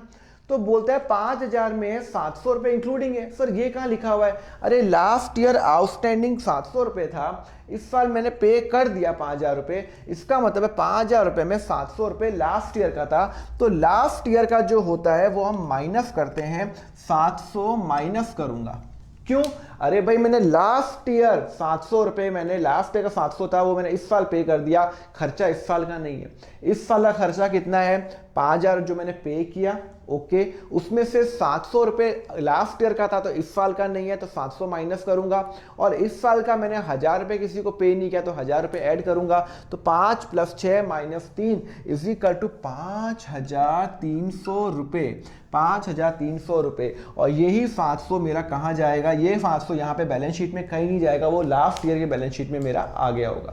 तो बोलता है 5,000 में 700 रुपये इंक्लूडिंग है। सर ये कहाँ लिखा हुआ है, अरे लास्ट ईयर आउटस्टैंडिंग 700 रुपये था, इस साल मैंने पे कर दिया 5,000 रुपये, इसका मतलब है 5,000 रुपये में 700 रुपये लास्ट ईयर का था। तो लास्ट ईयर का जो होता है वो हम माइनस करते हैं, 700 माइनस करूंगा, क्यों, अरे भाई मैंने लास्ट ईयर 700 रुपये, मैंने लास्ट ईयर का 700 था वो मैंने इस साल पे कर दिया, खर्चा इस साल का नहीं है। इस साल का खर्चा कितना है, 5,000 जो मैंने पे किया, ओके, उसमें से 700 रुपये लास्ट ईयर का था, तो इस साल का नहीं है, तो 700 माइनस करूंगा, और इस साल का मैंने 1,000 रुपये किसी को पे नहीं किया, तो 1,000 रुपये ऐड करूंगा, तो 5 + 6 - 3 = 5,300 रुपये, 5,300 रुपये। और यही 700 मेरा कहाँ जाएगा, ये 700 यहाँ पे बैलेंस शीट में कहीं नहीं जाएगा, वो लास्ट ईयर के बैलेंस शीट में मेरा आ गया होगा।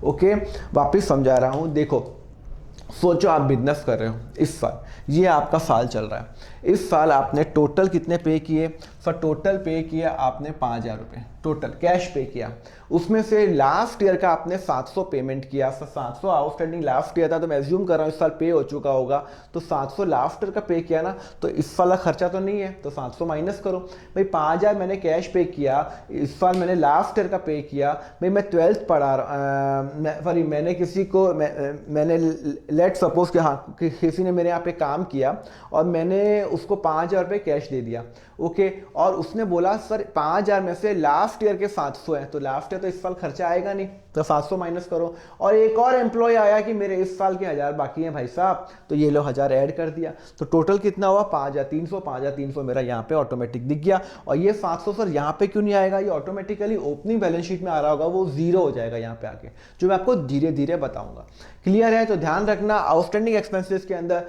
ओके, वापिस समझा रहा हूँ, देखो सोचो आप बिजनेस कर रहे हो इस साल, ये आपका साल चल रहा है, इस साल आपने टोटल कितने पे किए, सर टोटल पे किया आपने 5,000 रुपये, टोटल कैश पे किया, उसमें से लास्ट ईयर का आपने 700 पेमेंट किया, सर 700 आउटस्टैंडिंग लास्ट ईयर था, तो मैं एज्यूम कर रहा हूँ इस साल पे हो चुका होगा, तो 700 लास्ट ईयर का पे किया ना, तो इस साल का खर्चा तो नहीं है, तो 700 माइनस करो। भाई 5,000 मैंने कैश पे किया, इस साल मैंने लास्ट ईयर का पे किया, भाई मैं 12th पढ़ा सॉरी मैंने किसी को मैंने लेट सपोज कि हाँ किसी ने मेरे यहाँ पे काम किया और मैंने उसको 5,000 रुपये कैश दे दिया, ओके, और उसने बोला सर 5,000 में से लास्ट ईयर के 700 है, तो लास्ट ईयर तो इस साल खर्चा आएगा नहीं, तो 700 माइनस करो। और एक और एम्प्लॉय आया कि मेरे इस साल के 1,000 बाकी हैं भाई साहब, तो ये लो 1,000 ऐड कर दिया, तो टोटल कितना हुआ 5,300, 5,300 मेरा यहाँ पे ऑटोमेटिक दिख गया। और ये 700 सर यहाँ पे क्यों नहीं आएगा, ये ऑटोमेटिकली ओपनिंग बैलेंस शीट में आ रहा होगा, वो जीरो हो जाएगा यहाँ पे आके, जो मैं आपको धीरे धीरे बताऊंगा। क्लियर है, तो ध्यान रखना आउटस्टैंडिंग एक्सपेंसेस के अंदर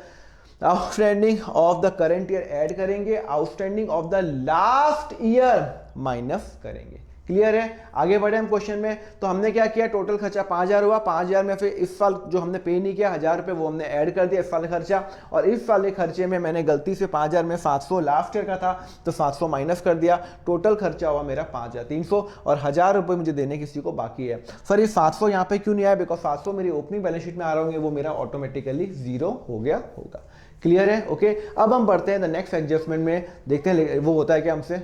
outstanding of the current year add करेंगे, outstanding of the last year minus करेंगे। क्लियर है, आगे बढ़े हम क्वेश्चन में। तो हमने क्या किया, टोटल खर्चा 5,000 हुआ, 5,000 में फिर इस साल जो हमने पे नहीं किया 1,000 रुपये वो हमने ऐड कर दिया इस साल खर्चा, और इस साल के खर्चे में मैंने गलती से 5,000 में 700 लास्ट ईयर का था तो 700 माइनस कर दिया, टोटल खर्चा हुआ मेरा 5,300, और 1,000 रुपये मुझे देने किसी को बाकी है। सर ये 700 यहाँ पे क्यों नहीं आया, बिकॉज 700 मेरी ओपनिंग बैलेंस शीट में आ रहे होंगे, वो मेरा ऑटोमेटिकली जीरो हो गया होगा। क्लियर है? ओके, अब हम बढ़ते हैं द नेक्स्ट एडजस्टमेंट में, देखते हैं वो होता है क्या हमसे।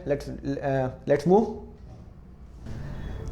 Let's move.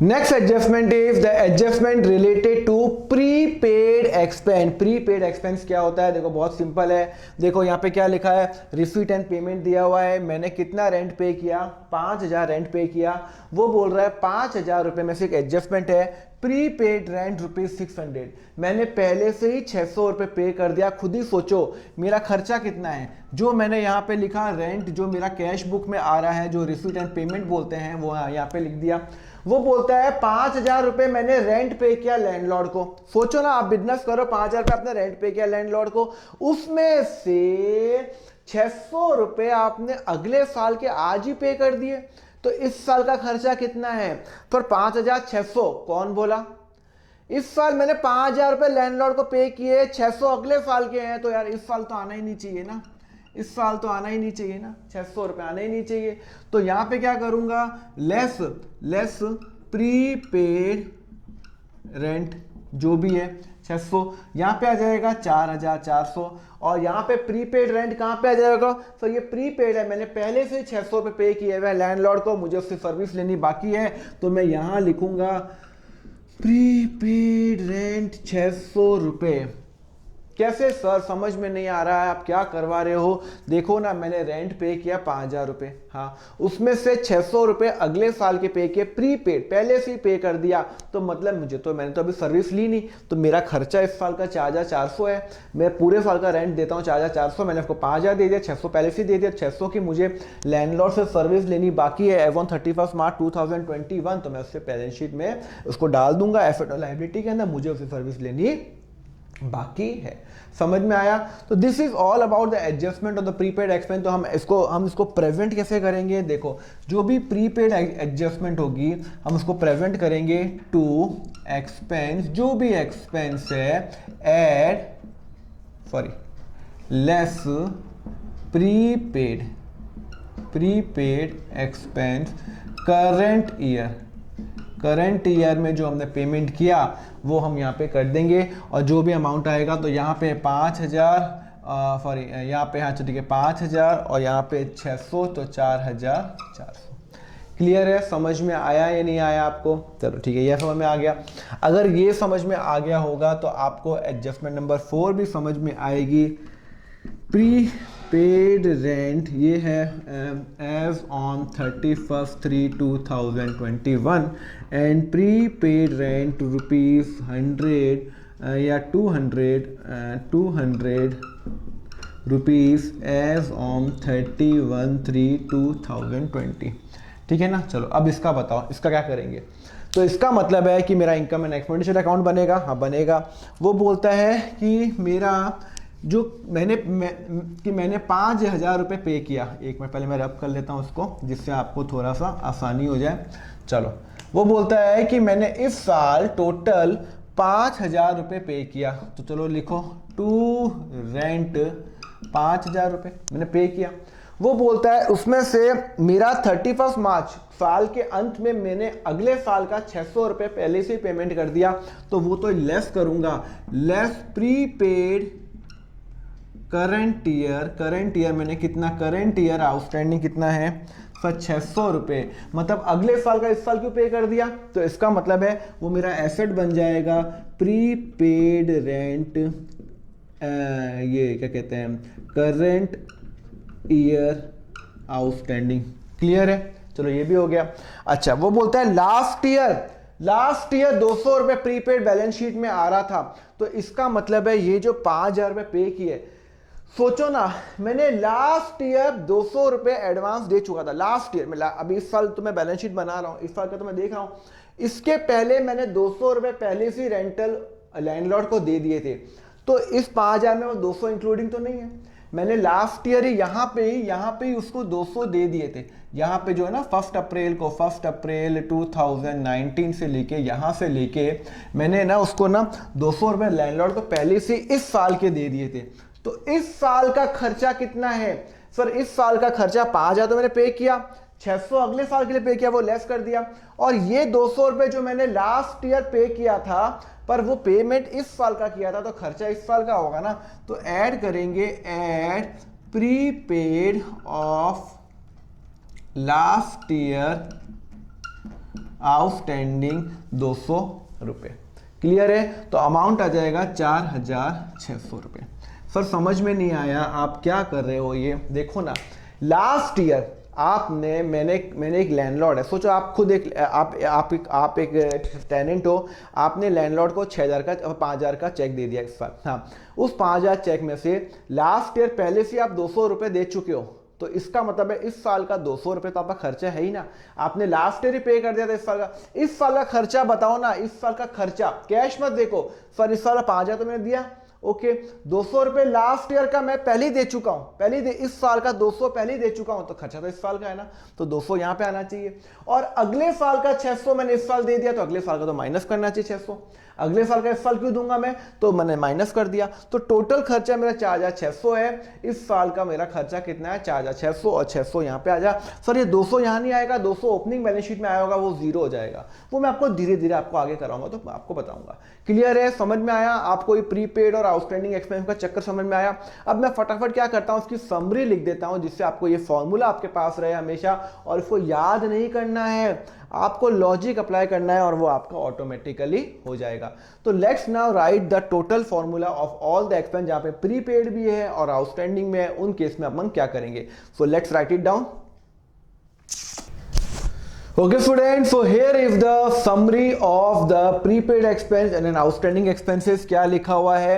Next adjustment is the adjustment related to prepaid expense. Prepaid expense क्या होता है? देखो बहुत सिंपल है। देखो यहाँ पे क्या लिखा है, रिसीट एंड पेमेंट दिया हुआ है। मैंने कितना रेंट पे किया? 5,000 रेंट पे किया। वो बोल रहा है 5,000 रुपए में से एक एडजस्टमेंट है प्रीपेड रेंट ₹600। मैंने पहले से ही 600 रुपए पे कर दिया। खुद ही सोचो मेरा खर्चा कितना है। जो मैंने यहाँ पे लिखा रेंट, जो मेरा कैश बुक में आ रहा है, जो रिसीट एंड पेमेंट बोलते हैं, वो यहाँ पे लिख दिया। वो बोलता है 5,000 रुपए मैंने रेंट पे किया लैंडलॉर्ड को। सोचो ना, आप बिजनेस करो, 5,000 रुपए आपने रेंट पे किया लैंडलॉर्ड को, उसमें से 600 रुपए आपने अगले साल के आज ही पे कर दिए। तो इस साल का खर्चा कितना है? पर 5,600 कौन बोला? इस साल मैंने 5,000 रुपए लैंडलॉर्ड को पे किए, 600 अगले साल के हैं, तो यार इस साल तो आना ही नहीं चाहिए ना, इस साल तो आना ही नहीं चाहिए ना, 600 रुपए आना ही नहीं चाहिए। तो यहां पे क्या करूंगा, लेस प्रीपेड रेंट जो भी है 600, यहां पे आ जाएगा 4,400। और यहां पे प्रीपेड रेंट कहां पे आ जाएगा? तो ये प्रीपेड है, मैंने पहले से 600 रुपए पे किए हुए लैंडलॉर्ड को, मुझे उससे सर्विस लेनी बाकी है, तो मैं यहां लिखूंगा प्रीपेड रेंट 600 रुपए। कैसे सर, समझ में नहीं आ रहा है, आप क्या करवा रहे हो? देखो ना, मैंने रेंट पे किया 5,000 रुपए, हाँ, उसमें से 600 रुपए अगले साल के पे किए, प्रीपेड पहले से ही पे कर दिया। तो मतलब मैंने तो अभी सर्विस ली नहीं, तो मेरा खर्चा इस साल का 4,400 है। मैं पूरे साल का रेंट देता हूँ 4,400, मैंने आपको 5,000 दे दिया, 600 पहले से दे दिया, 600 की मुझे लैंडलॉर्ड से सर्विस लेनी बाकी है एज ऑन 31 मार्च 2021। तो मैं उससे बैलेंस शीट में उसको डाल दूंगा एसेट और लायबिलिटी के अंदर, मुझे उससे सर्विस लेनी बाकी है। समझ में आया? तो this is all about the adjustment of the prepaid expense. तो हम इसको प्रेजेंट कैसे करेंगे? देखो, जो भी प्रीपेड एडजस्टमेंट होगी हम उसको प्रेजेंट करेंगे टू एक्सपेंस, जो भी एक्सपेंस है less prepaid expense current year में जो हमने पेमेंट किया वो हम यहाँ पे कर देंगे। और जो भी अमाउंट आएगा, तो यहाँ पे 5,000, यहाँ पे, हाँ ठीक है 5,000, और यहाँ पे 600, तो 4,400। क्लियर है? समझ में आया या नहीं आया आपको? चलो ठीक है, यह समझ में आ गया। अगर ये समझ में आ गया होगा तो आपको एडजस्टमेंट नंबर 4 भी समझ में आएगी। प्रीपेड रेंट ये है as on 31/3/2021 and prepaid rent ₹100 या 200 रुपीज़ एज ऑन 31/3/2020। ठीक है ना? चलो अब इसका बताओ, इसका क्या करेंगे? तो इसका मतलब है कि मेरा इनकम एंड एक्सपेंडिचर अकाउंट बनेगा, हाँ बनेगा। वो बोलता है कि मेरा जो मैंने 5,000 रुपये पे किया। एक मिनट पहले मैं रब कर लेता हूँ उसको, जिससे आपको थोड़ा सा आसानी हो जाए। चलो, वो बोलता है कि मैंने इस साल टोटल 5,000 रुपये पे किया। तो चलो लिखो टू रेंट 5,000 रुपये मैंने पे किया। वो बोलता है उसमें से मेरा 31 मार्च साल के अंत में मैंने अगले साल का 600 रुपये पहले से पेमेंट कर दिया, तो वो तो लेस करूंगा, लेस प्रीपेड करंट ईयर मैंने कितना, करंट ईयर आउटस्टैंडिंग कितना है? 600 रुपये। मतलब अगले साल का इस साल क्यों पे कर दिया? तो इसका मतलब है वो मेरा एसेट बन जाएगा प्रीपेड रेंट, ये क्या कहते हैं, करंट ईयर आउटस्टैंडिंग। क्लियर है? चलो ये भी हो गया। अच्छा, वो बोलता है लास्ट ईयर 200 रुपये प्रीपेड बैलेंस शीट में आ रहा था। तो इसका मतलब है ये जो 5,000 रुपये पे किए, सोचो ना, मैंने लास्ट ईयर 200 रुपये एडवांस दे चुका था। लास्ट ईयर में, अभी इस साल तो मैं बैलेंस शीट बना रहा हूँ, इस साल का तो मैं देख रहा हूँ, इसके पहले मैंने 200 रुपये पहले से रेंटल लैंडलॉर्ड को दे दिए थे। तो इस 5,000 में वो 200 इंक्लूडिंग तो नहीं है। मैंने लास्ट ईयर ही यहाँ पे ही उसको 200 दे दिए थे। यहाँ पे जो है ना 1 अप्रैल 2019 से लेके यहाँ से लेके मैंने ना उसको ना 200 रुपये लैंडलॉर्ड को पहले से इस साल के दे दिए थे। तो इस साल का खर्चा कितना है? सर इस साल का खर्चा 5,000 तो मैंने पे किया, 600 अगले साल के लिए पे किया, वो लेस कर दिया। और ये 200 रुपए जो मैंने लास्ट ईयर पे किया था, पर वो पेमेंट इस साल का किया था, तो खर्चा इस साल का होगा ना, तो ऐड करेंगे, add prepaid of last year outstanding 200 रुपए। क्लियर है? तो अमाउंट आ जाएगा 4600 रुपए। सर समझ में नहीं आया, आप क्या कर रहे हो? ये देखो ना, लास्ट ईयर आपने मैंने एक लैंडलॉर्ड है, सोचो आप खुद आप एक टेनेंट हो, आपने लैंडलॉर्ड को 6000 का 5000 का चेक दे दिया इस साल। हाँ, उस 5000 चेक में से लास्ट ईयर पहले से आप 200 रुपए दे चुके हो, तो इसका मतलब है इस साल का 200 रुपए तो आपका खर्चा है ही ना, आपने लास्ट ईयर ही पे कर दिया था इस साल का। इस साल का खर्चा बताओ ना, इस साल का खर्चा, कैश मत देखो। सर इस साल 5000 तो मैंने दिया, ओके, 200 रुपए लास्ट ईयर का मैं पहले ही दे चुका हूं, इस साल का 200 पहले ही दे चुका हूं, तो खर्चा तो इस साल का है ना, तो 200 यहां पे आना चाहिए। और अगले साल का 600 मैंने इस साल दे दिया, तो अगले साल का तो माइनस करना चाहिए 600। अगले साल का इस साल क्यों दूंगा मैं, तो मैंने माइनस कर दिया, तो टोटल खर्चा मेरा 4600 है। इस साल का मेरा खर्चा कितना है, 4600, और 600 यहाँ पे आ जा। सर ये 200 यहाँ नहीं आएगा, 200 ओपनिंग बैलेंस शीट में आया होगा, वो जीरो हो जाएगा। वो मैं आपको धीरे धीरे आपको आगे कराऊंगा तो आपको बताऊंगा। क्लियर है? समझ में आया आपको? ये प्रीपेड और आउटस्टैंडिंग एक्सपेंस का चक्कर समझ में आया? अब मैं फटाफट क्या करता हूँ, उसकी समरी लिख देता हूँ, जिससे आपको ये फॉर्मूला आपके पास रहे हमेशा, और इसको याद नहीं करना है, आपको लॉजिक अप्लाई करना है, और वो आपका ऑटोमेटिकली हो जाएगा। तो let's now right the total formula of all the expense, जहां पे प्रीपेड भी है और आउटस्टैंडिंग में है, उन केस में अपन क्या करेंगे। So let's write it down. Okay students, so here is the summary of the prepaid expense and an outstanding expenses। क्या लिखा हुआ है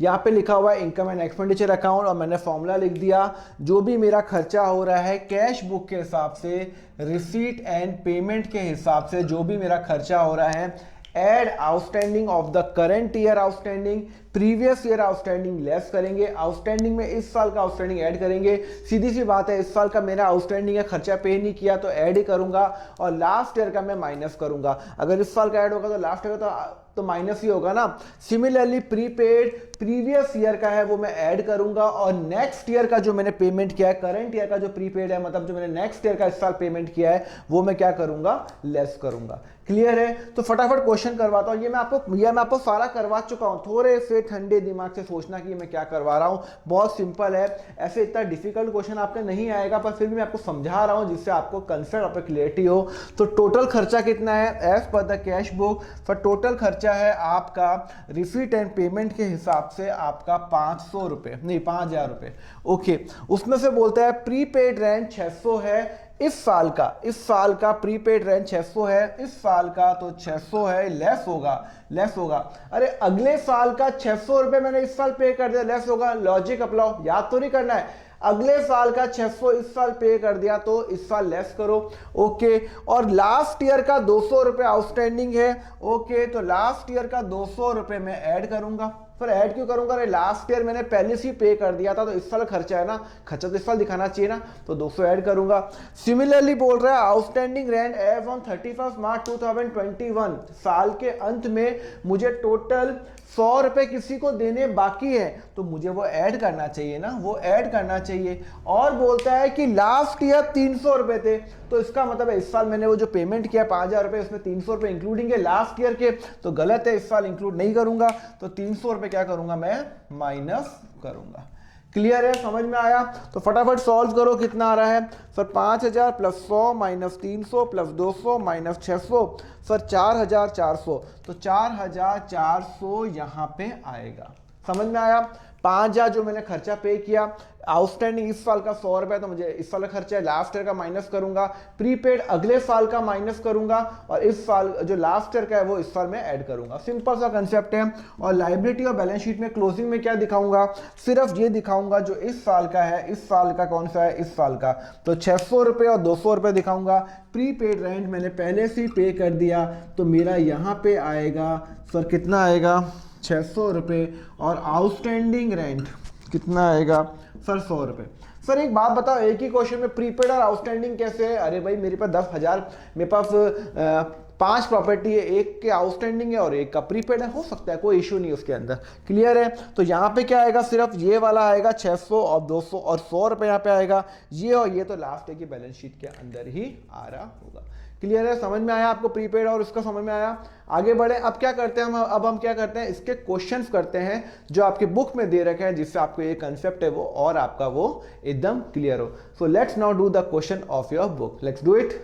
यहाँ पे, लिखा हुआ है इनकम एंड एक्सपेंडिचर अकाउंट, और मैंने फॉर्मूला लिख दिया, जो भी मेरा खर्चा हो रहा है कैश बुक के हिसाब से, रिसीट एंड पेमेंट के हिसाब से, जो भी मेरा खर्चा हो रहा है, add outstanding of the current year outstanding, previous year outstanding less करेंगे, आउटस्टैंडिंग में इस साल का आउटस्टैंडिंग ऐड करेंगे। सीधी सी बात है, इस साल का मेरा आउटस्टैंडिंग है, खर्चा पे नहीं किया तो ऐड ही करूंगा, और लास्ट ईयर का मैं माइनस करूंगा। अगर इस साल का ऐड होगा तो लास्ट ईयर का तो माइनस ही होगा ना। सिमिलरली प्रीपेड प्रीवियस ईयर का है वो मैं ऐड करूंगा, और नेक्स्ट ईयर का जो मैंने पेमेंट किया है, करंट ईयर का जो प्रीपेड है, मतलब जो मैंने नेक्स्ट ईयर का इस साल पेमेंट किया है, वो मैं क्या करूंगा, लेस करूंगा। क्लियर है? तो फटाफट क्वेश्चन करवाता हूं। ये मैं आपको सारा करवा चुका हूं, थोड़े से ठंडे दिमाग से सोचना कि मैं क्या करवा रहा हूं। बहुत सिंपल है, ऐसे इतना डिफिकल्ट क्वेश्चन आपका नहीं आएगा, पर फिर भी मैं आपको समझा रहा हूं जिससे आपको कंसेप्ट ऑफ क्लियरिटी हो। तो टोटल खर्चा कितना है as per the cash book, for total खर्चा है आपका रिसीट एंड पेमेंट के हिसाब से आपका 500 रुपए, नहीं 5000 रुपए। ओके, उसमें से बोलता है प्रीपेड रेंट 600 है इस साल का प्रीपेड रेंट 600 है इस साल का, तो 600 है, लेस होगा। अरे अगले साल का 600 रुपए मैंने इस साल पे कर दिया, लेस होगा। लॉजिक अप्लाई, याद तो नहीं करना है, अगले साल का 600 इस साल पे कर दिया तो इस साल लेस करो। ओके, और लास्ट ईयर का 200 रुपए आउटस्टैंडिंग है। ओके, तो लास्ट ईयर का 200 रुपए मैं ऐड करूंगा। फिर ऐड क्यों करूंगा, अरे लास्ट ईयर मैंने पहले से ही पे कर दिया था, तो इस साल खर्चा है ना, खर्चा तो इस साल दिखाना चाहिए ना, तो 200 ऐड करूंगा। सिमिलरली बोल रहा है आउटस्टैंडिंग रेंट एज ऑन 31 मार्च 2021, साल के अंत में मुझे टोटल 100 रुपए किसी को देने बाकी है, तो मुझे वो ऐड करना चाहिए ना, वो ऐड करना चाहिए। और बोलता है कि लास्ट ईयर 300 रुपए थे, तो इसका मतलब है इस साल मैंने वो जो पेमेंट किया 5000 रुपए, उसमें 300 रुपए इंक्लूडिंग है लास्ट ईयर के, तो गलत है, इस साल इंक्लूड नहीं करूंगा, तो 300 रुपए क्या करूंगा मैं, माइनस करूंगा। क्लियर है? समझ में आया? तो फटाफट सॉल्व करो, कितना आ रहा है sir, 5000 plus 100 minus 300 plus 200 minus 600, sir 4400, तो 4400 यहां पे आएगा। समझ में आया? 5000 जो मैंने खर्चा पे किया, आउटस्टैंडिंग इस साल का 100 रुपए, तो मुझे इस साल का खर्चा है, लास्ट ईयर का माइनस करूंगा, प्रीपेड अगले साल का माइनस करूंगा, और इस साल जो लास्ट ईयर का है वो इस साल में ऐड करूंगा। सिंपल सा कंसेप्ट है। और लायबिलिटी और बैलेंस शीट में क्लोजिंग में क्या दिखाऊंगा, सिर्फ ये दिखाऊंगा जो इस साल का है। इस साल का कौन सा है, इस साल का, तो 600 रुपए और 200 रुपए दिखाऊंगा। प्रीपेड रेंट मैंने पहले से ही पे कर दिया, तो मेरा यहाँ पे आएगा सर, कितना आएगा, 600 रुपए, और आउटस्टैंडिंग रेंट कितना आएगा सर, 100 रुपए। सर एक बात बताओ, एक ही क्वेश्चन में प्रीपेड और आउटस्टैंडिंग कैसे है? अरे भाई मेरे पास 10,000, मेरे पास 5 प्रॉपर्टी है, एक के आउटस्टैंडिंग है और एक का प्रीपेड है, हो सकता है, कोई इशू नहीं उसके अंदर। क्लियर है? तो यहाँ पे क्या आएगा, सिर्फ ये वाला आएगा 600 और 200 और 100 रुपये यहाँ पे आएगा, ये और ये तो लास्ट डे की बैलेंस शीट के अंदर ही आ रहा होगा। क्लियर है? समझ में आया आपको प्रीपेड और उसका समझ में आया? आगे बढ़े, अब क्या करते हैं हम क्या करते हैं, इसके क्वेश्चंस करते हैं जो आपके बुक में दे रखे हैं, जिससे आपको ये कंसेप्ट है वो और आपका वो एकदम क्लियर हो। सो let's now do the question of your book, let's do it.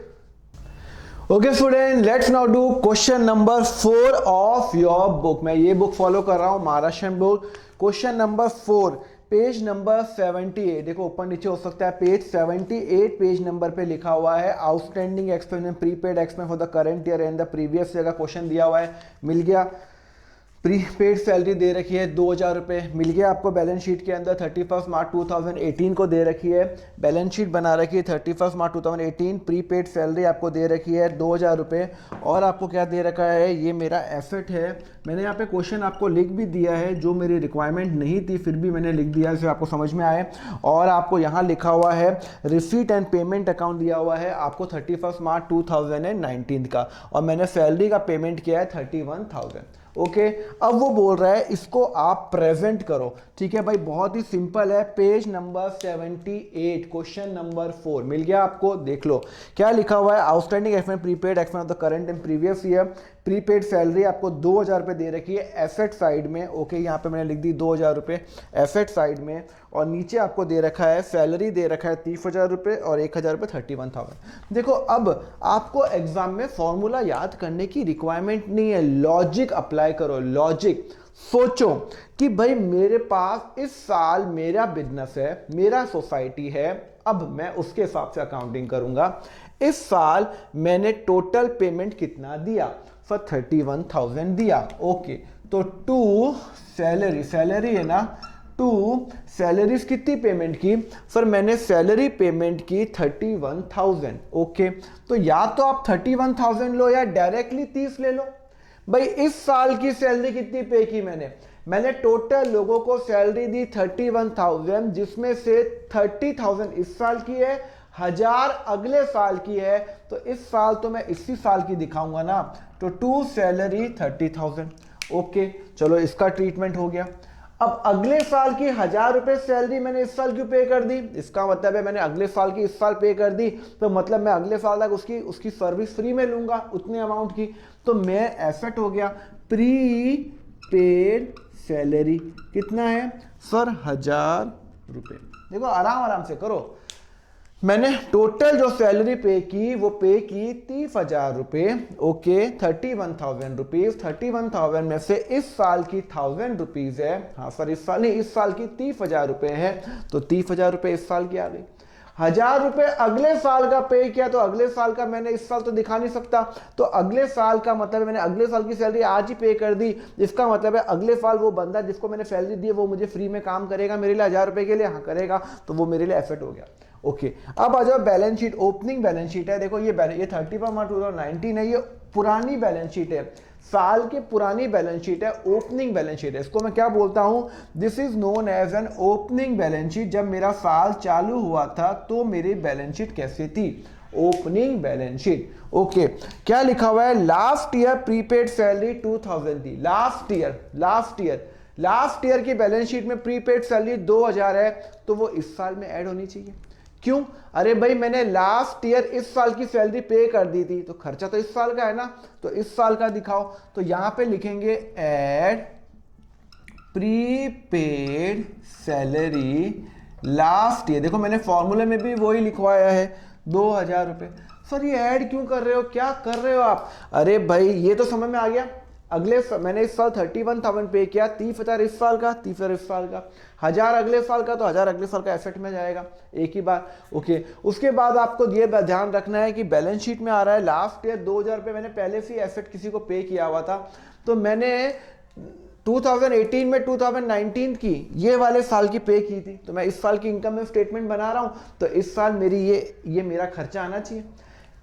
Okay student, let's now do question number 4 of your book. मैं ये बुक फॉलो कर रहा हूँ, Maharashtra book. Question number 4, page number 78, देखो ऊपर नीचे हो सकता है, पेज 78 पेज नंबर पे लिखा हुआ है outstanding expense prepaid expense for the current year and the previous year का क्वेश्चन दिया हुआ है। मिल गया। प्रीपेड सैलरी दे रखी है 2000 रुपये, मिल गया आपको बैलेंस शीट के अंदर। 31 मार्च 2018 को दे रखी है, बैलेंस शीट बना रखी है 31 मार्च 2018। प्रीपेड सैलरी आपको दे रखी है 2000 रुपये, और आपको क्या दे रखा है, ये मेरा एसेट है। मैंने यहाँ पे क्वेश्चन आपको लिख भी दिया है, जो मेरी रिक्वायरमेंट नहीं थी फिर भी मैंने लिख दिया जिससे आपको समझ में आए। और आपको यहाँ लिखा हुआ है रिसीट एंड पेमेंट अकाउंट दिया हुआ है आपको 31 मार्च 2019 का, और मैंने सैलरी का पेमेंट किया है 31,000। ओके, अब वो बोल रहा है इसको आप प्रेजेंट करो। ठीक है भाई, बहुत ही सिंपल है। पेज नंबर 78 क्वेश्चन नंबर 4 मिल गया आपको, देख लो क्या लिखा हुआ है। Outstanding expense prepaid expense of the current and previous year. Prepaid salary आपको 2000 रुपये दे रखी है एसेट साइड में। ओके, यहाँ पे मैंने लिख दी 2000 रुपये एसेट साइड में, और नीचे आपको दे रखा है सैलरी दे रखा है 30,000 रुपये और 1000 रुपये 31,000। देखो अब आपको एग्जाम में फॉर्मूला याद करने की रिक्वायरमेंट नहीं है, लॉजिक अप्लाई करो। लॉजिक सोचो कि भाई मेरे पास इस साल मेरा बिजनेस है, मेरा सोसाइटी है, अब मैं उसके हिसाब से अकाउंटिंग करूंगा। इस साल मैंने टोटल पेमेंट कितना दिया, फॉर 31,000 दिया। ओके, तो टू सैलरी है ना, टू सैलरीज कितनी पेमेंट की, सर मैंने सैलरी पेमेंट की 31,000। ओके, तो या तो आप 31,000 लो या डायरेक्टली 30 ले लो। भाई इस साल की सैलरी कितनी पे की मैंने टोटल लोगों को सैलरी दी 31,000, जिसमें से 30,000 इस साल की है, 1000 अगले साल की है। तो इस साल तो मैं इसी साल की दिखाऊंगा ना, तो टू सैलरी 30,000। ओके, चलो इसका ट्रीटमेंट हो गया। अब अगले साल की 1000 रुपए सैलरी मैंने इस साल क्यों पे कर दी, इसका मतलब है मैंने अगले साल की इस साल पे कर दी, तो मतलब मैं अगले साल तक उसकी सर्विस फ्री में लूंगा उतने अमाउंट की। तो मैं एसेट हो गया प्री पेड सैलरी, कितना है सर 1000 रुपये। देखो आराम से करो, मैंने टोटल जो सैलरी पे की वो पे की 30,000 रुपये। ओके, 31,000 रुपीज, 31,000 में से इस साल की 1000 रुपीज है, हाँ सर इस साल नहीं, इस साल की 30,000 रुपये है, तो 30,000 रुपये इस साल की आ गई। 1000 रुपये अगले साल का पे किया, तो अगले साल का मैंने इस साल तो दिखा नहीं सकता, तो अगले साल का मतलब मैंने अगले साल की सैलरी आज ही पे कर दी। इसका मतलब है अगले साल वो बंदा जिसको मैंने सैलरी दी वो मुझे फ्री में काम करेगा मेरे लिए 1000 रुपये के लिए, हाँ करेगा, तो वो मेरे लिए एसेट हो गया। ओके, अब आ जाओ balance sheet. Opening balance sheet है, देखो ये 31 मार्च 2019 है, ये पुरानी बैलेंस शीट है, साल की पुरानी बैलेंस शीट है, ओपनिंग बैलेंस शीट है। इसको मैं क्या बोलता हूं, this is known as an opening balance sheet. जब मेरा साल चालू हुआ था तो मेरी बैलेंस शीट कैसी थी, ओपनिंग बैलेंस शीट। ओके, क्या लिखा हुआ है, लास्ट ईयर प्रीपेड सैलरी 2000 थी। लास्ट ईयर की बैलेंस शीट में प्रीपेड सैलरी 2000 है, तो वो इस साल में ऐड होनी चाहिए। क्यों, अरे भाई मैंने लास्ट ईयर इस साल की सैलरी पे कर दी थी, तो खर्चा तो इस साल का है ना, तो इस साल का दिखाओ। तो यहां पे लिखेंगे add prepaid salary last year. देखो मैंने फॉर्मूले में भी वही लिखवाया है 2000 रुपये। सर ये ऐड क्यों कर रहे हो, क्या कर रहे हो आप, अरे भाई ये तो समझ में आ गया। मैंने इस साल 31,000 पे किया, 30,000 इस साल का, 30,000 इस साल का, 1000 अगले साल का, तो 1000 अगले साल का एसेट में जाएगा एक ही बार। ओके, उसके बाद आपको ये ध्यान रखना है कि बैलेंस शीट में आ रहा है लास्ट ईयर 2000 रुपये मैंने पहले से एसेट किसी को पे किया हुआ था, तो मैंने 2018 में 2019 की ये वाले साल की पे की थी, तो मैं इस साल की इनकम में स्टेटमेंट बना रहा हूं, तो इस साल मेरी ये मेरा खर्चा आना चाहिए।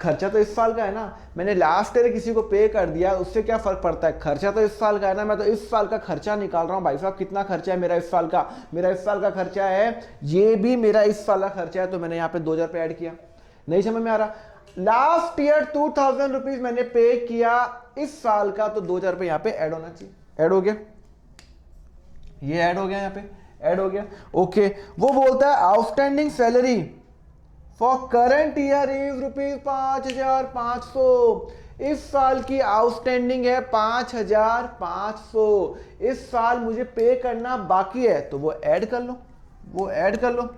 खर्चा तो इस साल का है ना, मैंने लास्ट ईयर किसी को पे कर दिया, उससे क्या फर्क पड़ता है, खर्चा तो इस साल का है ना, मैं तो इस साल का खर्चा निकाल रहा हूँ। भाई साहब कितना खर्चा है मेरा इस साल का, मेरा इस साल का खर्चा है, ये भी मेरा इस साल का खर्चा है, तो मैंने यहाँ पे 2000 रुपये ऐड किया। नहीं समझ में आ रहा, लास्ट ईयर 2000 रुपीज मैंने पे किया, इस साल का तो 2000 रुपये यहाँ पे ऐड होना चाहिए। ऐड हो गया, ये ऐड हो गया, यहाँ पे ऐड हो गया। ओके, वो बोलता है outstanding salary for current year is rupees 5500। इस साल की आउटस्टैंडिंग है 5500, इस साल मुझे पे करना बाकी है, तो वो ऐड कर लो, वो ऐड कर लो।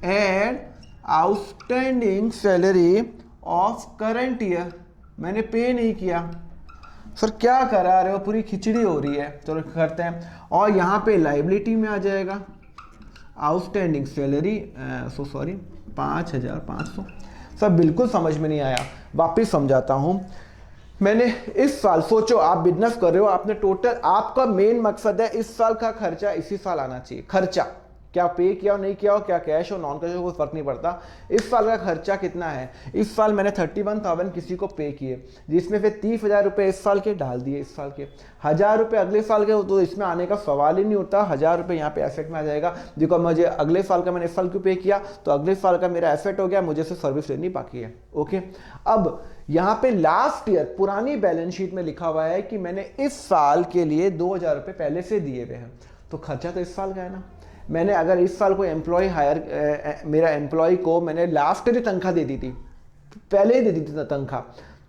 Add outstanding salary of current year, मैंने पे नहीं किया सर, क्या करा रहे हो, पूरी खिचड़ी हो रही है। चलो करते हैं, और यहाँ पे लाइबिलिटी में आ जाएगा आउटस्टैंडिंग सैलरी, सॉरी 5500। सर बिल्कुल समझ में नहीं आया, वापस समझाता हूँ। मैंने इस साल, सोचो आप बिजनेस कर रहे हो, आपने टोटल, आपका मेन मकसद है इस साल का खर्चा इसी साल आना चाहिए। खर्चा क्या पे किया हो नहीं किया हो, क्या कैश हो नॉन कैश हो, कोई फर्क नहीं पड़ता। इस साल का खर्चा कितना है, इस साल मैंने 31,000 किसी को पे किए, जिसमें से 30,000 रुपये इस साल के डाल दिए, इस साल के 1,000 रुपये अगले साल के, तो इसमें आने का सवाल ही नहीं उठता। 1,000 रुपये यहाँ पे एसेट में आ जाएगा। देखो मुझे अगले साल का मैंने इस साल क्यों पे किया, तो अगले साल का मेरा एसेट हो गया, मुझे से सर्विस लेनी बाकी है। ओके, अब यहाँ पे लास्ट ईयर पुरानी बैलेंस शीट में लिखा हुआ है कि मैंने इस साल के लिए 2,000 रुपये पहले से दिए हुए हैं, तो खर्चा तो इस साल का है ना। मैंने अगर इस साल कोई एम्प्लॉय हायर, मेरा एम्प्लॉय को मैंने लास्ट ईयर तनख्वाह दे दी थी, पहले ही दे दी थी तनख्वाह,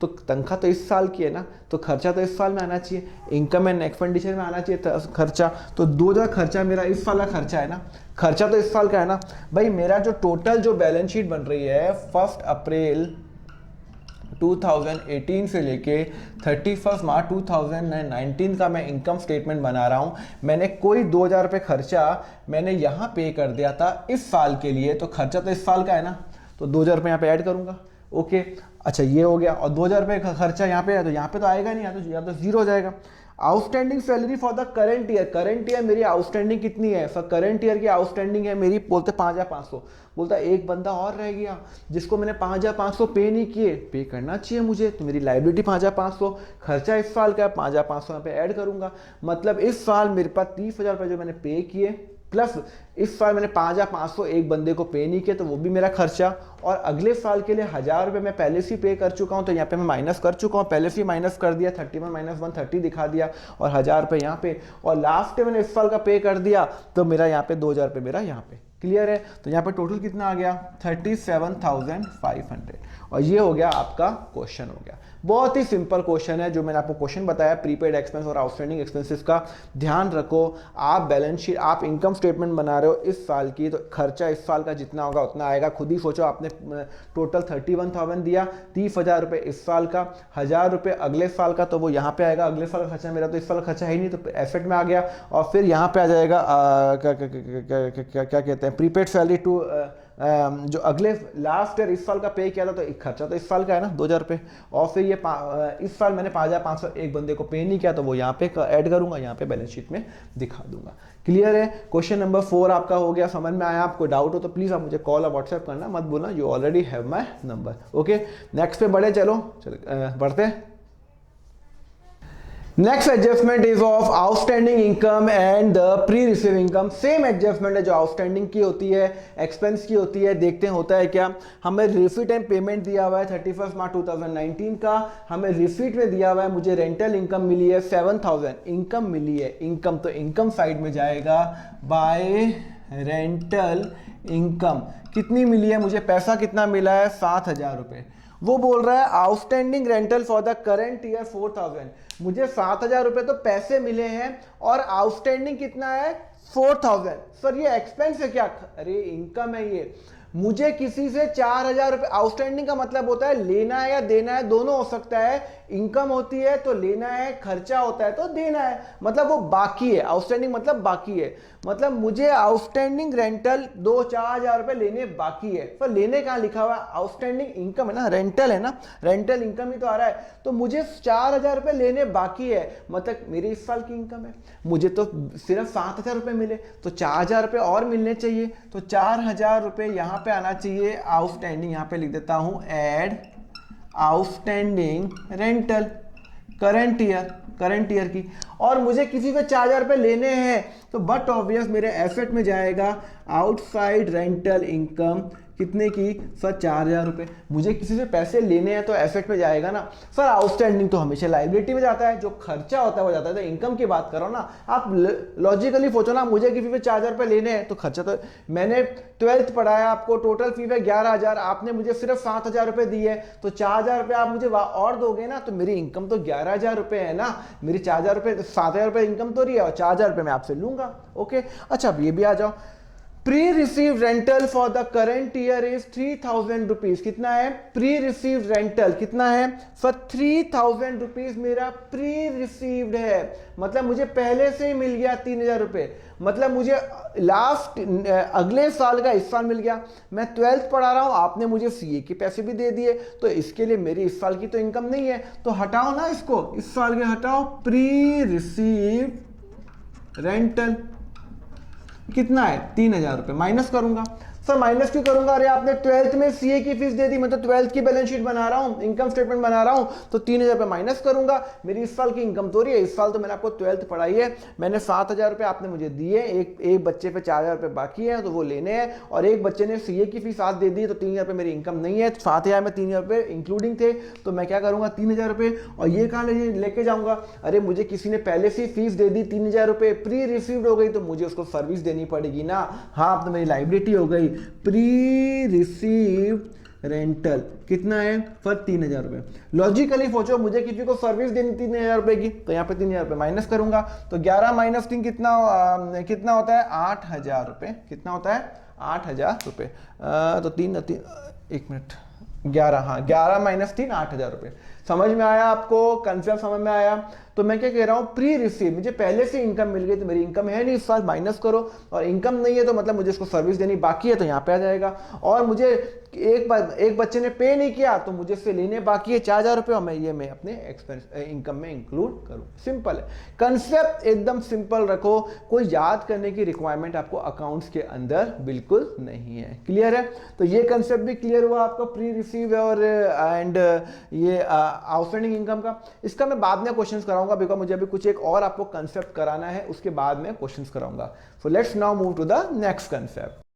तो तनख्वाह तो इस साल की है ना, तो खर्चा तो इस साल में आना चाहिए, इनकम एंड एक्सपेंडिचर में आना चाहिए खर्चा। तो 2,000 खर्चा मेरा इस साल का खर्चा है ना, खर्चा तो इस साल का है ना भाई। मेरा जो टोटल जो बैलेंस शीट बन रही है 1 अप्रैल 2018 से लेके 31 मार्च 2019 का मैं इनकम स्टेटमेंट बना रहा हूँ। मैंने कोई 2,000 रुपये खर्चा मैंने यहाँ पे कर दिया था इस साल के लिए, तो खर्चा तो इस साल का है ना, तो 2,000 रुपये यहाँ पे ऐड करूँगा। ओके, अच्छा ये हो गया, और 2,000 रुपये का खर्चा यहाँ पे है, तो यहाँ पे तो आएगा नहीं, या तो जीरो हो जाएगा। Outstanding salary for the current year, current year मेरी आउटस्टैंडिंग कितनी है सर, करंट ईयर की आउटस्टैंडिंग है मेरी, बोलते 5,500। बोलता एक बंदा और रह गया जिसको मैंने 5,500 पे नहीं किए, पे करना चाहिए मुझे, तो मेरी लाइबिलिटी 5,500, खर्चा इस साल का 5,500 यहाँ पे ऐड करूंगा। मतलब इस साल मेरे पास 30,000 रुपये जो मैंने पे किए, प्लस इस साल मैंने 5,500 एक बंदे को पे नहीं किया, तो वो भी मेरा खर्चा। और अगले साल के लिए 1,000 रुपये मैं पहले से पे कर चुका हूँ, तो यहाँ पे मैं माइनस कर चुका हूँ, पहले से माइनस कर दिया, 31 - 130 दिखा दिया, और 1,000 रुपये यहाँ पे, और लास्ट में मैंने इस साल का पे कर दिया, तो मेरा यहाँ पे 2,000 रुपये मेरा यहाँ पे क्लियर है। तो यहाँ पे टोटल कितना आ गया 37,500, और ये हो गया आपका क्वेश्चन हो गया। बहुत ही सिंपल क्वेश्चन है जो मैंने आपको क्वेश्चन बताया प्रीपेड एक्सपेंस और आउटस्टैंडिंग एक्सपेंसेस का। ध्यान रखो, आप बैलेंस शीट, आप इनकम स्टेटमेंट बना रहे हो इस साल की, तो खर्चा इस साल का जितना होगा उतना आएगा। खुद ही सोचो, आपने टोटल 31,000 दिया, 30,000 रुपये इस साल का, 1,000 रुपये अगले साल का, तो वो यहाँ पे आएगा। अगले साल का खर्चा मेरा तो इस साल खर्चा है ही नहीं, तो एसेट में आ गया। और फिर यहाँ पे आ जाएगा क्या कहते हैं, प्रीपेड सैलरी टू, जो अगले लास्ट ईयर इस साल का पे किया था, तो खर्चा तो इस साल का है ना 2,000 रुपये। और फिर ये इस साल मैंने 5,500 एक बंदे को पे नहीं किया, तो वो यहाँ पे ऐड करूंगा, यहाँ पे बैलेंस शीट में दिखा दूंगा। क्लियर है। क्वेश्चन नंबर 4 आपका हो गया, समझ में आया। आपको डाउट हो तो प्लीज आप मुझे कॉल और व्हाट्सएप करना मत बोलना, you already have my number. Okay, next पे बढ़े, चलो बढ़ते हैं। Next adjustment is of outstanding income and the pre receive income. Same adjustment है जो आउटस्टैंडिंग की होती है, एक्सपेंस की होती है। देखते हैं होता है क्या। हमें रिसीट एंड पेमेंट दिया हुआ है 31 मार्च 2019 का, हमें रिसीट में दिया हुआ है मुझे रेंटल इनकम मिली है 7,000 इनकम मिली है। इनकम तो इनकम साइड में जाएगा, बाय रेंटल इनकम कितनी मिली है मुझे, पैसा कितना मिला है 7,000 रुपये। वो बोल रहा है outstanding rental for the current year 4,000। मुझे 7,000 रुपये तो पैसे मिले हैं और आउटस्टैंडिंग कितना है 4,000। सर ये एक्सपेंस है क्या? अरे इनकम है ये। मुझे किसी से 4,000 रुपये, आउटस्टैंडिंग का मतलब होता है लेना है या देना है, दोनों हो सकता है। इनकम होती है तो लेना है, खर्चा होता है तो देना है, मतलब वो बाकी है। आउटस्टैंडिंग मतलब बाकी है, मतलब मुझे आउटस्टैंडिंग रेंटल 4,000 रुपये लेने बाकी है। तो लेने कहाँ लिखा हुआ है, आउटस्टैंडिंग इनकम है ना, रेंटल है ना, रेंटल इनकम ही तो आ रहा है। तो मुझे 4,000 रुपये लेने बाकी है, मतलब मेरी इस साल की इनकम है, मुझे तो सिर्फ 7,000 रुपये मिले, तो 4,000 रुपये और मिलने चाहिए। तो 4,000 रुपये यहाँ पे आना चाहिए आउटस्टैंडिंग। यहाँ पे लिख देता हूँ add outstanding rental current year की। और मुझे किसी से 4,000 रुपये लेने हैं, तो बट ऑब्वियस मेरे एसेट में जाएगा आउटसाइड रेंटल इनकम कितने की सर 4,000 रुपये। मुझे किसी से पैसे लेने हैं तो एसेट में जाएगा ना सर, आउटस्टैंडिंग तो हमेशा लाइबिलिटी में जाता है, जो खर्चा होता है वो जाता है। तो इनकम की बात करो ना आप, लॉजिकली सोचो ना, मुझे किसी पे 4,000 रुपये लेने हैं तो खर्चा तो, मैंने 12th पढ़ाया, आपको टोटल फी है 11,000, आपने मुझे सिर्फ 7,000 रुपये दिए, तो 4,000 रुपये आप मुझे और दोगे ना, तो मेरी इनकम तो 11,000 रुपये है ना, मेरी 4,000 रुपये 7,000 रुपये इनकम तो रही है और 4,000 रुपये मैं आपसे लूंगा। ओके, अच्छा अब ये भी आ जाओ, pre receive rental for the current year is 3,000 rupees. कितना है प्री रिसीव रेंटल, कितना है सर 3,000 रुपीज मेरा प्री रिसीव्ड है, मतलब मुझे पहले से ही मिल गया 3,000 रुपये, मतलब मुझे लास्ट अगले साल का इस साल मिल गया। मैं 12th पढ़ा रहा हूं, आपने मुझे सीए के पैसे भी दे दिए, तो इसके लिए मेरी इस साल की तो इनकम नहीं है, तो हटाओ ना इसको, इस साल के हटाओ, प्री रिसीव रेंटल कितना है 3,000 रुपये, माइनस करूंगा। सर माइनस क्यों करूंगा, अरे आपने 12th में सीए की फीस दे दी, मैं तो 12th की बैलेंस शीट बना रहा हूं, इनकम स्टेटमेंट बना रहा हूं, तो 3,000 रुपये माइनस करूंगा। मेरी इस साल की इनकम तो रही है, इस साल तो मैंने आपको 12th पढ़ाई है, मैंने 7,000 रुपये आपने मुझे दिए, एक बच्चे पे 4,000 रुपये बाकी है तो वो लेने हैं, और एक बच्चे ने सीए की फीस आज दे दी, तो 3,000 रुपये मेरी इनकम नहीं है, 7,000 में 3,000 रुपये इंक्लूडिंग थे, तो मैं क्या करूंगा 3,000 रुपये, और ये कहाँ लेके जाऊंगा, अरे मुझे किसी ने पहले से फीस दे दी 3,000 रुपये, प्री रिसीव्ड हो गई, तो मुझे उसको सर्विस देनी पड़ेगी ना। हाँ, अब तो मेरी लाइबिलिटी हो गई, प्री रिसीव्ड रेंटल कितना है फॉर 3,000 रुपये। लॉजिकली सोचो, मुझे किसी को सर्विस देनी 3,000 रुपये की, तो यहाँ पे 3,000 रुपये माइनस करूंगा, तो 11 माइनस 3 कितना होता है 8,000 रुपये, कितना होता है 8,000 रुपये, तो 11 माइनस 3 8,000 रुपये। समझ में आया आपको, कंसेप्ट समझ में आया। तो मैं क्या कह रहा हूं, प्री रिसीव, मुझे पहले से इनकम मिल गई, तो मेरी इनकम है नहीं इस साल, माइनस करो, और इनकम नहीं है तो मतलब मुझे इसको सर्विस देनी बाकी है, तो यहाँ पे आ जाएगा। और मुझे एक बच्चे ने पे नहीं किया, तो मुझे इससे लेने बाकी है 4,000 रुपये, और मैं अपने एक्सपेंस इनकम में इंक्लूड करूँ। सिंपल है, कंसेप्ट एकदम सिंपल रखो, कोई याद करने की रिक्वायरमेंट आपको अकाउंट्स के अंदर बिल्कुल नहीं है। क्लियर है, तो ये कंसेप्ट भी क्लियर हुआ आपका प्री रिसीव और एंड ये आउटस्टैंडिंग इनकम का। इसका मैं बाद में क्वेश्चंस कराऊंगा, बिकॉज मुझे अभी कुछ एक और आपको कंसेप्ट कराना है, उसके बाद में क्वेश्चंस कराऊंगा। So let's now move to the next concept.